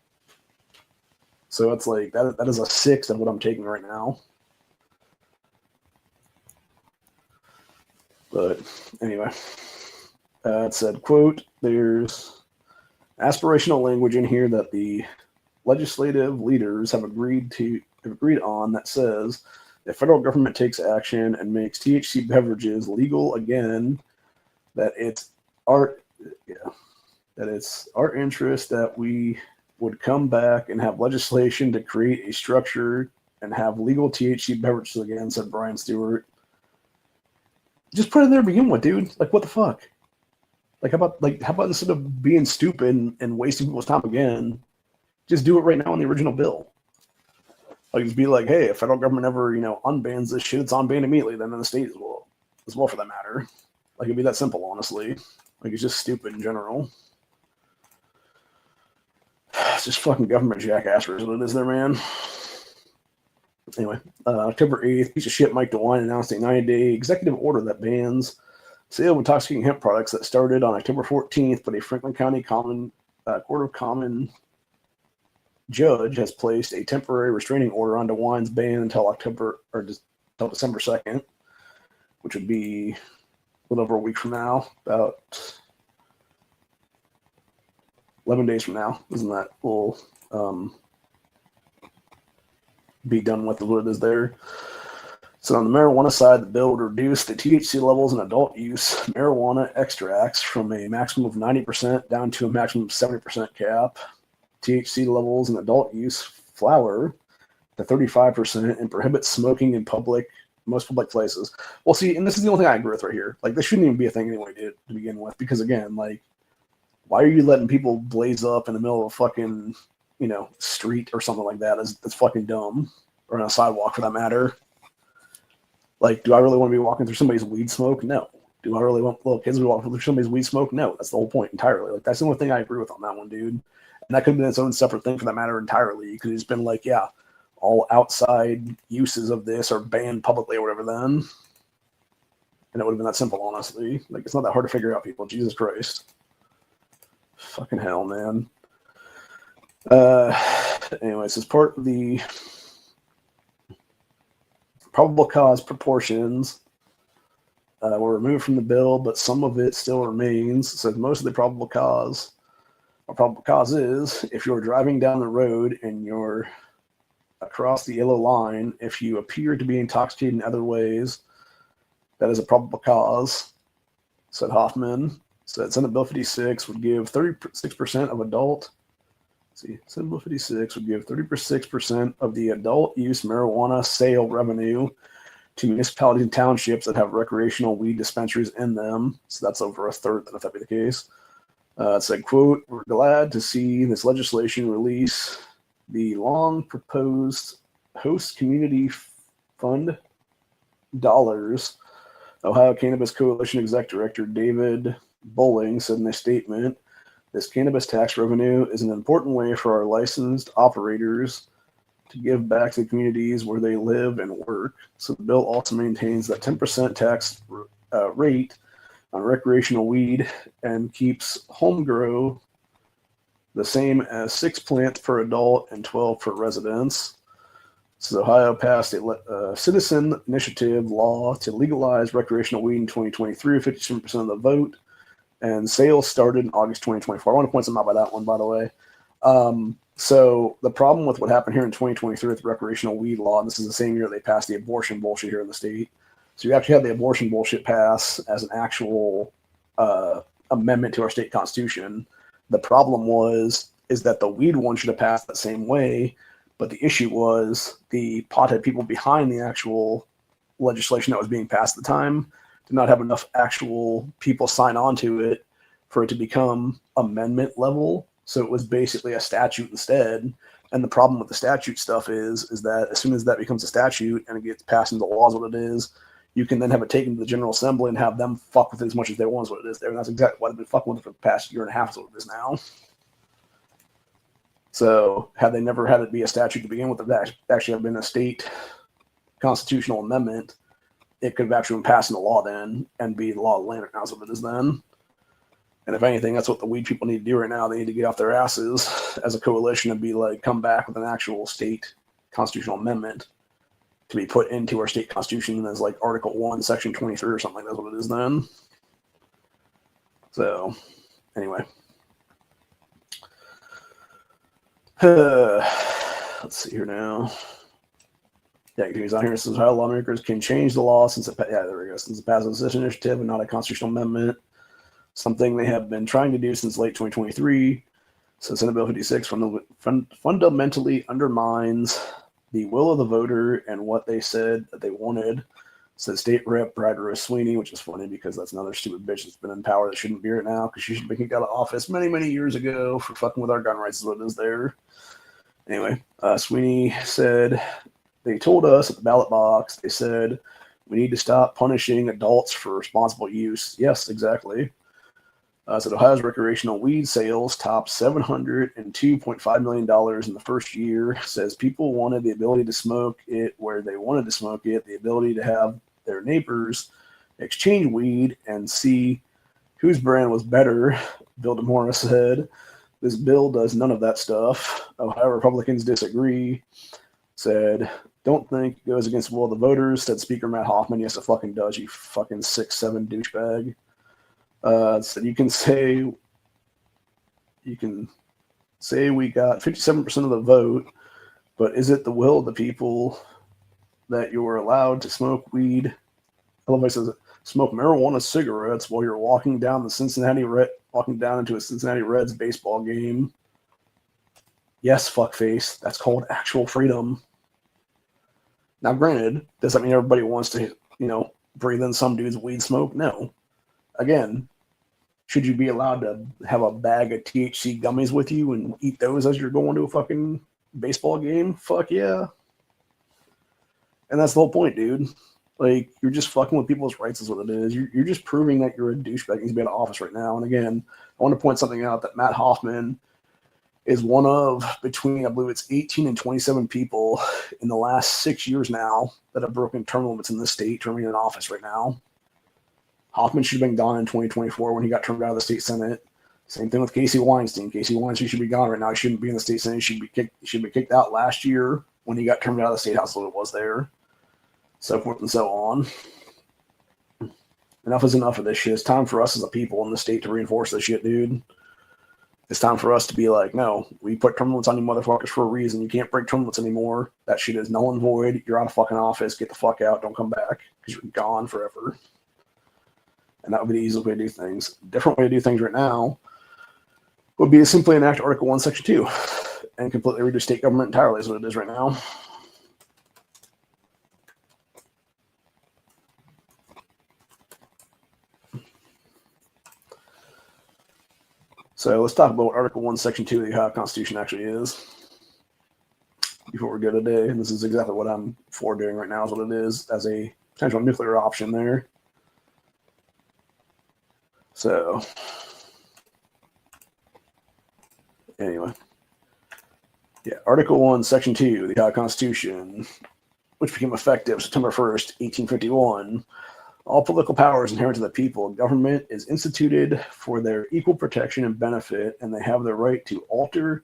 Speaker 1: So it's like, that is a sixth of what I'm taking right now. But anyway, it said, quote, there's aspirational language in here that the legislative leaders have agreed on that says, the federal government takes action and makes THC beverages legal again, that it's our interest that we would come back and have legislation to create a structure and have legal THC beverages again, said Brian Stewart. Just put it there to begin with, dude. Like, what the fuck? Like, how about instead of being stupid and wasting people's time again, just do it right now in the original bill. Like, just be like, hey, if federal government ever, unbans this shit, it's unbanned immediately, then in the state as well for that matter. Like, it'd be that simple, honestly. Like, it's just stupid in general. It's just fucking government jackassers is what it is there, man. Anyway, October 8th, piece of shit Mike DeWine announced a 90-day executive order that bans sale of intoxicating hemp products that started on October 14th, but a Franklin County Court of Common judge has placed a temporary restraining order on DeWine's ban until December 2nd, which would be a little over a week from now, about 11 days from now. Isn't that we'll be done with what it is there. So on the marijuana side, the bill would reduce the THC levels in adult use marijuana extracts from a maximum of 90% down to a maximum of 70% cap. THC levels in adult use flower to 35% and prohibits smoking in most public places. Well, see, and this is the only thing I agree with right here. Like, this shouldn't even be a thing anyway, dude, to begin with, because again, like, why are you letting people blaze up in the middle of a fucking, street or something like that? That's fucking dumb. Or on a sidewalk for that matter. Like, do I really want to be walking through somebody's weed smoke? No. Do I really want little kids to be walking through somebody's weed smoke? No. That's the whole point entirely. Like, that's the only thing I agree with on that one, dude. And that could have been its own separate thing for that matter entirely. You could have just been like, yeah, all outside uses of this are banned publicly or whatever then. And it would have been that simple, honestly. Like, it's not that hard to figure out, people. Jesus Christ. Fucking hell, man. Anyways, as part of the probable cause proportions were removed from the bill, but some of it still remains. So most of the probable cause is if you're driving down the road and you're across the yellow line, if you appear to be intoxicated in other ways, that is a probable cause, said Hoffman. Said Senate Bill 56 would give 36% of adult. Senate Bill 56 would give 36% of the adult use marijuana sale revenue to municipalities and townships that have recreational weed dispensaries in them. So that's over a third, then, if that be the case. It said, quote, we're glad to see this legislation release the long proposed host community fund dollars. Ohio Cannabis Coalition Exec Director David Bowling said in a statement, this cannabis tax revenue is an important way for our licensed operators to give back to the communities where they live and work. So the bill also maintains that 10% tax rate on recreational weed and keeps home grow the same as 6 plants per adult and 12 per residence. So Ohio passed a citizen initiative law to legalize recreational weed in 2023, 57% of the vote, and sales started in August 2024. I want to point something out by that one, by the way. So the problem with what happened here in 2023 with the recreational weed law, and this is the same year they passed the abortion bullshit here in the state. So you actually had the abortion bullshit pass as an actual amendment to our state constitution. The problem is that the weed one should have passed that same way, but the issue was the pothead people behind the actual legislation that was being passed at the time did not have enough actual people sign on to it for it to become amendment level. So it was basically a statute instead. And the problem with the statute stuff is that as soon as that becomes a statute and it gets passed into laws what it is, you can then have it taken to the General Assembly and have them fuck with it as much as they want is what it is there. And that's exactly why they've been fucking with it for the past year and a half is what it is now. So had they never had it be a statute to begin with, it actually have been a state constitutional amendment, it could have actually been passed into law then and be the law of the land right now is what it is then. And if anything, that's what the weed people need to do right now. They need to get off their asses as a coalition and be like, come back with an actual state constitutional amendment to be put into our state constitution as like Article 1, Section 23 or something. That's what it is then. So, anyway. Let's see here now. Yeah, he's on here. It says how lawmakers can change the law since it passes this initiative and not a constitutional amendment. Something they have been trying to do since late 2023. So Senate Bill 56 fundamentally undermines the will of the voter and what they said that they wanted. Said State Rep Brad Sweeney, which is funny because that's another stupid bitch that's been in power that shouldn't be right now because she should be kicked out of office many, many years ago for fucking with our gun rights is what it is there. Anyway, Sweeney said, they told us at the ballot box, they said, we need to stop punishing adults for responsible use. Yes, exactly. So Ohio's recreational weed sales topped $702.5 million in the first year. Says people wanted the ability to smoke it where they wanted to smoke it, the ability to have their neighbors exchange weed and see whose brand was better. Bill DeMora said, this bill does none of that stuff. Ohio Republicans disagree. Said, don't think it goes against the will of the voters. Said Speaker Matt Hoffman. Yes, it fucking does, you fucking 6'7" douchebag. So you can say we got 57% of the vote, but is it the will of the people that you were allowed to smoke weed? Somebody says smoke marijuana cigarettes while you're walking down into a Cincinnati Reds baseball game? Yes, fuckface. That's called actual freedom. Now, granted, does that mean everybody wants to, breathe in some dude's weed smoke? No. Again, should you be allowed to have a bag of THC gummies with you and eat those as you're going to a fucking baseball game? Fuck yeah. And that's the whole point, dude. Like, you're just fucking with people's rights is what it is. You're just proving that you're a douchebag. He's been in office right now. And again, I want to point something out that Matt Hoffman is one of between, I believe it's 18 and 27 people in the last 6 years now that have broken term limits in this state to remain in office right now. Hoffman should have been gone in 2024 when he got turned out of the state Senate. Same thing with Casey Weinstein. Casey Weinstein should be gone right now. He shouldn't be in the state Senate. He should be kicked out last year when he got turned out of the state house, what it was there. So forth and so on. Enough is enough of this shit. It's time for us as a people in the state to reinforce this shit, dude. It's time for us to be like, no, we put term limits on you motherfuckers for a reason. You can't break term limits anymore. That shit is null and void. You're out of fucking office. Get the fuck out. Don't come back because you're gone forever. And that would be the easiest way to do things. A different way to do things right now would be to simply enact Article 1, Section 2 and completely reduce state government entirely is what it is right now. So let's talk about what Article 1, Section 2 of the Ohio Constitution actually is. before we go today. And this is exactly what I'm for doing right now, is what it is, as a potential nuclear option there. So, anyway. Yeah, Article 1, Section 2, the Ohio Constitution, which became effective September 1st, 1851. All political powers inherent to the people. Government is instituted for their equal protection and benefit, and they have the right to alter,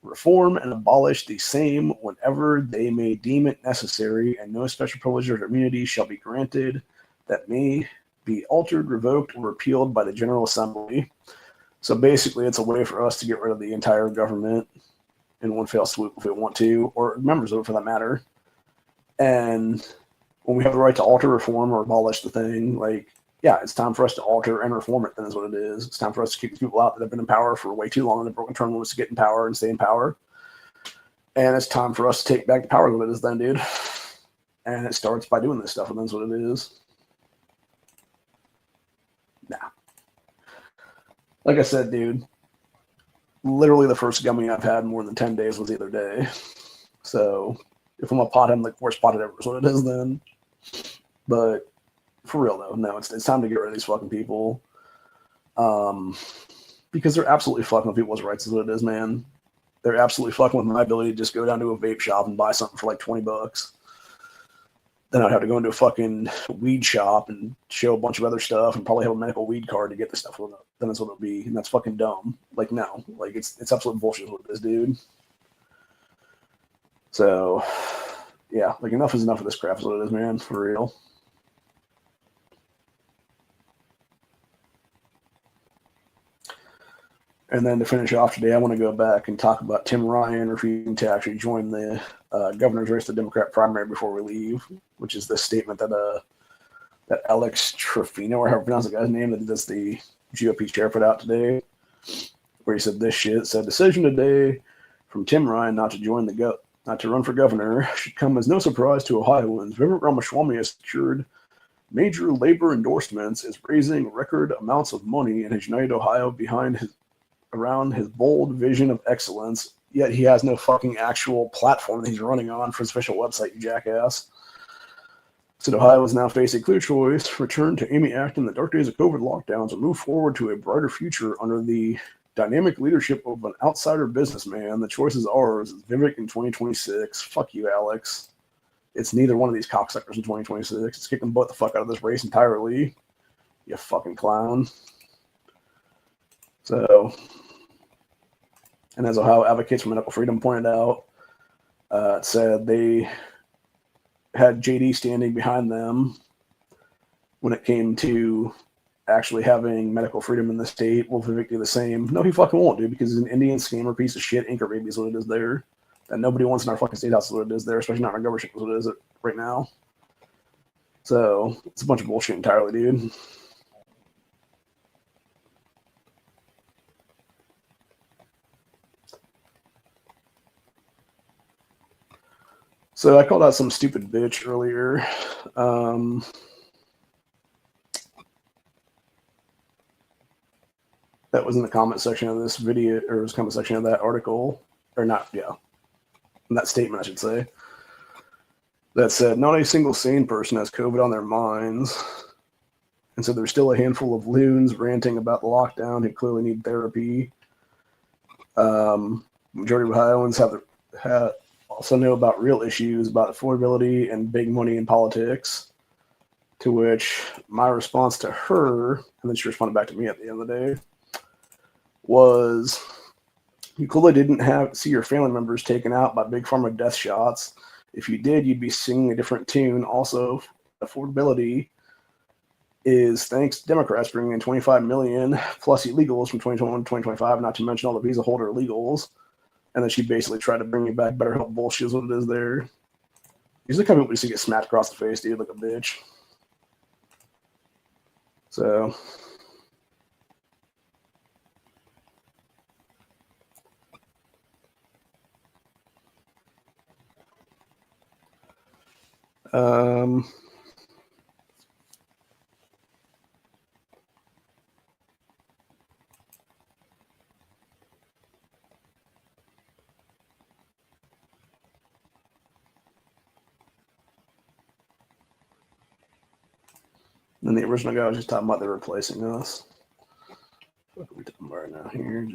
Speaker 1: reform, and abolish the same whenever they may deem it necessary, and no special privileges or immunities shall be granted that may be altered, revoked, or repealed by the General Assembly. So basically, it's a way for us to get rid of the entire government in one fell swoop if we want to, or members of it for that matter. And when we have the right to alter, reform, or abolish the thing, like, yeah, it's time for us to alter and reform it, then is what it is. It's time for us to kick people out that have been in power for way too long, and the broken term limits to get in power and stay in power. And it's time for us to take back the power that it is then, dude. And it starts by doing this stuff, and that's what it is. Nah. Like I said, dude, literally the first gummy I've had more than 10 days was the other day. So if I'm a pothead, I'm like, worst pothead ever is what it is then. But for real, though, no, it's time to get rid of these fucking people. Because they're absolutely fucking with people's rights is what it is, man. They're absolutely fucking with my ability to just go down to a vape shop and buy something for like $20. Then I'd have to go into a fucking weed shop and show a bunch of other stuff and probably have a medical weed card to get the stuff. Then that's what it'll be. And that's fucking dumb. Like, no. Like, it's absolute bullshit is what it is, dude. So, yeah. Like, enough is enough of this crap is what it is, man. For real. And then to finish off today, I want to go back and talk about Tim Ryan refusing to actually join the governor's race, the Democrat primary, before we leave, which is the statement that Alex Trefino, or however you pronounce the guy's name, that does the GOP chair, put out today, where he said this shit. Said, decision today from Tim Ryan not to run for governor should come as no surprise to Ohioans. Vivek Ramaswamy has secured major labor endorsements, is raising record amounts of money, and has united Ohio around his bold vision of excellence, yet he has no fucking actual platform that he's running on for his official website, you jackass. So Ohio is now facing a clear choice: return to Amy Acton in the dark days of COVID lockdowns, or move forward to a brighter future under the dynamic leadership of an outsider businessman. The choice is ours. It's Vivek in 2026. Fuck you, Alex. It's neither one of these cocksuckers in 2026. It's kicking butt the fuck out of this race entirely. You fucking clown. So, and as Ohio Advocates for Medical Freedom pointed out, it said they had JD standing behind them when it came to actually having medical freedom in the state. Will Vivek do the same? No, he fucking won't, dude, because he's an Indian scammer, piece of shit, anchor baby is what it is there. That nobody wants in our fucking state house is what it is there, especially not in our governorship is what it is right now. So, it's a bunch of bullshit entirely, dude. So I called out some stupid bitch earlier. That was in the comment section of this video, or was comment section of that article, or not, yeah, in that statement, I should say, that said, not a single sane person has COVID on their minds. And so there's still a handful of loons ranting about the lockdown who clearly need therapy. Majority of Ohioans also know about real issues about affordability and big money in politics, to which my response to her, and then she responded back to me at the end of the day, was, you clearly didn't see your family members taken out by big pharma death shots. If you did, you'd be singing a different tune. Also, affordability is thanks to Democrats bringing in 25 million plus illegals from 2021 to 2025, not to mention all the visa holder illegals. And then she basically tried to bring me back BetterHelp bullshit is what it is there. These are the kind of people who get smacked across the face, dude, like a bitch. So, And the original guy was just talking about they're replacing us. What are we talking about right now here?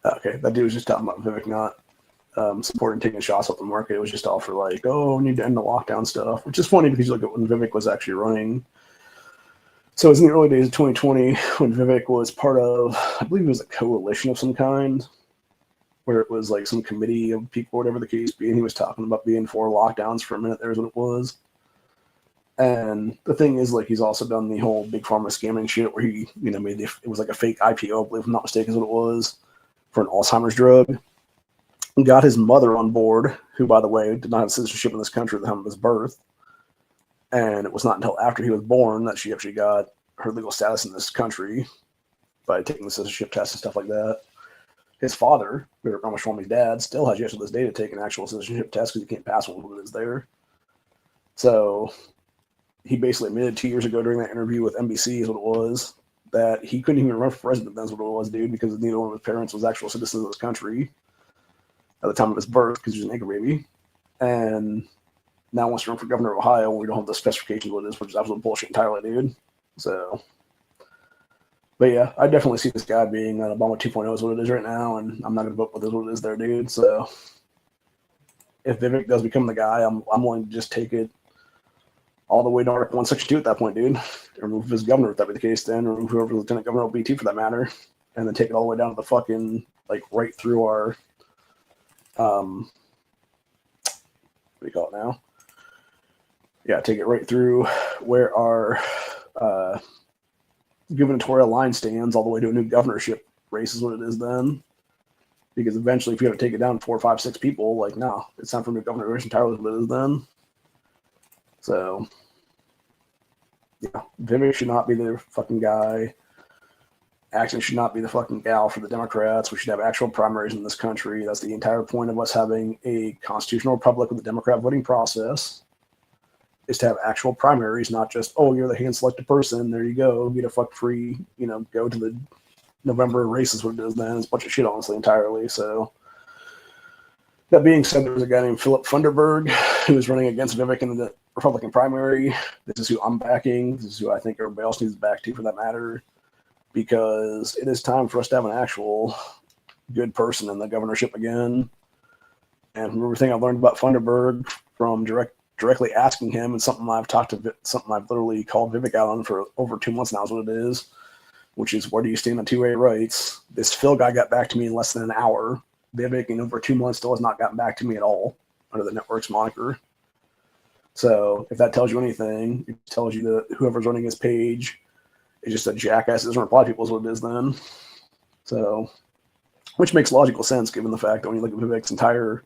Speaker 1: Okay, that dude was just talking about Vivek not supporting taking shots off the market. It was just all for like, oh, we need to end the lockdown stuff, which is funny because you look at when Vivek was actually running. So it was in the early days of 2020 when Vivek was part of, I believe it was a coalition of some kind, where it was like some committee of people, whatever the case be, and he was talking about being for lockdowns for a minute. There's what it was. And the thing is, like, he's also done the whole big pharma scamming shit where he, made it was like a fake IPO, I believe, if I'm not mistaken, is what it was, for an Alzheimer's drug. And got his mother on board, who, by the way, did not have citizenship in this country at the time of his birth. And it was not until after he was born that she actually got her legal status in this country by taking the citizenship test and stuff like that. His father, Ramaswamy's dad, still has yet to this day to take an actual citizenship test because he can't pass one when it is there. So he basically admitted 2 years ago during that interview with NBC, is what it was, that he couldn't even run for president. That's what it was, dude, because neither one of his parents was actual citizens of this country at the time of his birth because he was an anchor baby. And now wants to run for governor of Ohio when we don't have the specifications of what it is, which is absolute bullshit entirely, dude. So, but yeah, I definitely see this guy being Obama 2.0 is what it is right now, and I'm not going to vote with what it is there, dude. So if Vivek does become the guy, I'm willing to just take it all the way to Article 1, Section 2 at that point, dude. Remove his governor if that be the case then, or whoever lieutenant governor will be too for that matter, and then take it all the way down to the fucking, like, right through our, what do you call it now? Yeah, take it right through where our gubernatorial line stands all the way to a new governorship race is what it is then. Because eventually, if you have to take it down 4, 5, 6 people, like, no, it's time for a new governor race entirely what it is then. So, yeah, Vivek should not be the fucking guy. Action should not be the fucking gal for the Democrats. We should have actual primaries in this country. That's the entire point of us having a constitutional republic with a Democrat voting process, is to have actual primaries, not just, oh, you're the hand-selected person, there you go, get a fuck free, go to the November race is what it is then. It's a bunch of shit, honestly, entirely. So, that being said, there was a guy named Philip Funderburg who was running against Vivek in the Republican primary. This is who I'm backing. This is who I think everybody else needs to back too, for that matter, because it is time for us to have an actual good person in the governorship again. And from everything I've learned about Funderburg from directly asking him, and something I've literally called Vivek out on for over 2 months now is what it is, which is, where do you stand on 2A rights? This Phil guy got back to me in less than an hour. Vivek, in over 2 months, still has not gotten back to me at all under the network's moniker. So if that tells you anything, it tells you that whoever's running his page is just a jackass that doesn't reply to people is what it is then. So, which makes logical sense given the fact that when you look at Vivek's entire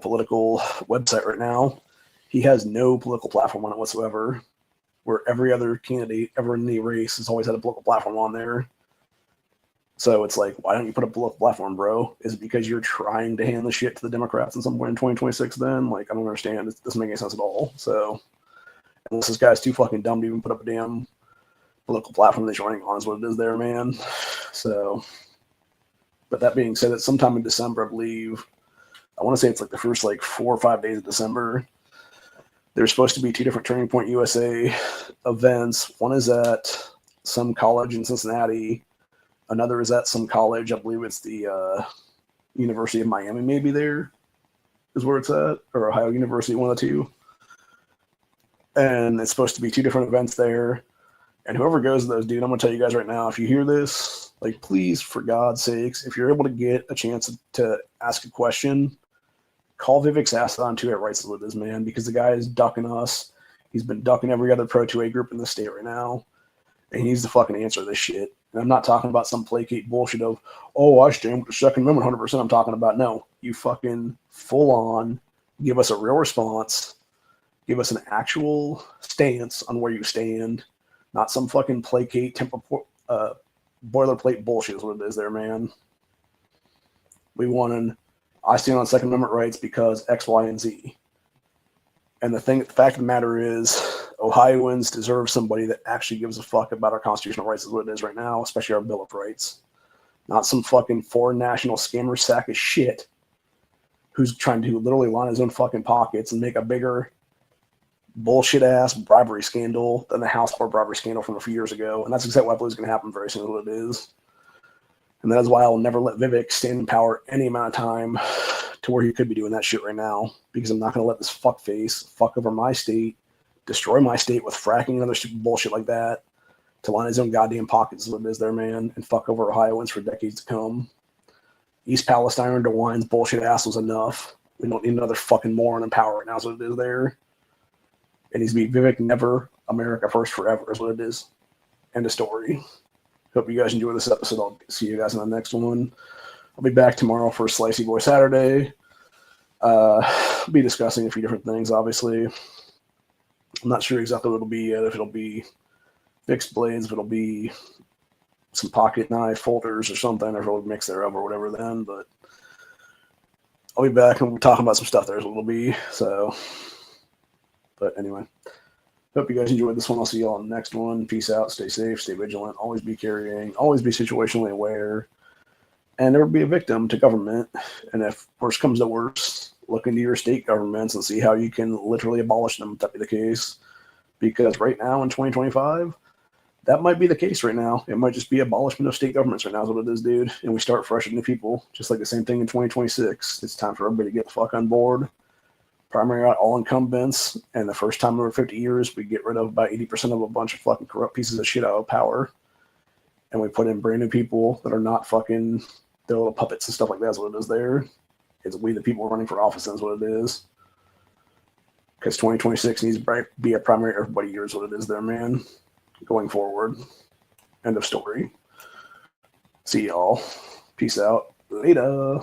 Speaker 1: political website right now, he has no political platform on it whatsoever, where every other candidate ever in the race has always had a political platform on there. So it's like, why don't you put a political platform, bro? Is it because you're trying to hand the shit to the Democrats in some point in 2026 then? Like, I don't understand. It doesn't make any sense at all. So, unless this guy's too fucking dumb to even put up a damn political platform that he's running on is what it is there, man. So, but that being said, it's sometime in December, I believe. I want to say it's like the first 4 or 5 days of December. There's supposed to be 2 different Turning Point USA events. One is at some college in Cincinnati. Another is at some college. I believe it's the University of Miami, maybe there is where it's at, or Ohio University, one of the two. And it's supposed to be 2 different events there. And whoever goes to those, dude, I'm going to tell you guys right now, if you hear this, please, for God's sakes, if you're able to get a chance to ask a question, call Vivek's ass on 2A rights with this, man, because the guy is ducking us. He's been ducking every other pro 2A group in the state right now. And he needs to fucking answer this shit. And I'm not talking about some placate bullshit of, oh, I stand with the Second Amendment 100%. I'm talking about, no, you fucking full on give us a real response. Give us an actual stance on where you stand. Not some fucking placate boilerplate bullshit is what it is there, man. We want I stand on Second Amendment rights because X, Y, and Z. And the fact of the matter is, Ohioans deserve somebody that actually gives a fuck about our constitutional rights is what it is right now, especially our Bill of Rights. Not some fucking foreign national scammer sack of shit who's trying to literally line his own fucking pockets and make a bigger bullshit ass bribery scandal than the House floor bribery scandal from a few years ago. And that's exactly what I believe is going to happen very soon, what it is. And that is why I will never let Vivek stand in power any amount of time to where he could be doing that shit right now, because I'm not going to let this fuckface fuck over my state, destroy my state with fracking and other stupid bullshit like that to line his own goddamn pockets is what it is there, man, and fuck over Ohioans for decades to come. East Palestine or DeWine's bullshit ass was enough. We don't need another fucking moron in power right now is what it is there. It needs to be Vivek never, America first forever is what it is. End of story. Hope you guys enjoy this episode. I'll see you guys in the next one. I'll be back tomorrow for Slicey Boy Saturday. I'll be discussing a few different things, obviously. I'm not sure exactly what it'll be yet, if it'll be fixed blades, if it'll be some pocket knife holders or something, or if it'll mix thereof or whatever then, but I'll be back and we'll be talking about some stuff there as it'll be, so, but anyway, hope you guys enjoyed this one. I'll see you all in the next one. Peace out, stay safe, stay vigilant, always be carrying, always be situationally aware, and never be a victim to government, and if worse comes to worse, look into your state governments and see how you can literally abolish them if that be the case, because right now in 2025, that might be the case right now. It might just be abolishment of state governments right now is what it is, dude. And we start fresh with new people, just like the same thing in 2026. It's time for everybody to get the fuck on board. Primary out all incumbents. And the first time in over 50 years, we get rid of about 80% of a bunch of fucking corrupt pieces of shit out of power. And we put in brand new people that are not fucking their little puppets and stuff like that is what it is there. It's we the people running for office is what it is. Because 2026 needs to be a primary everybody year is what it is there, man. Going forward. End of story. See y'all. Peace out. Later.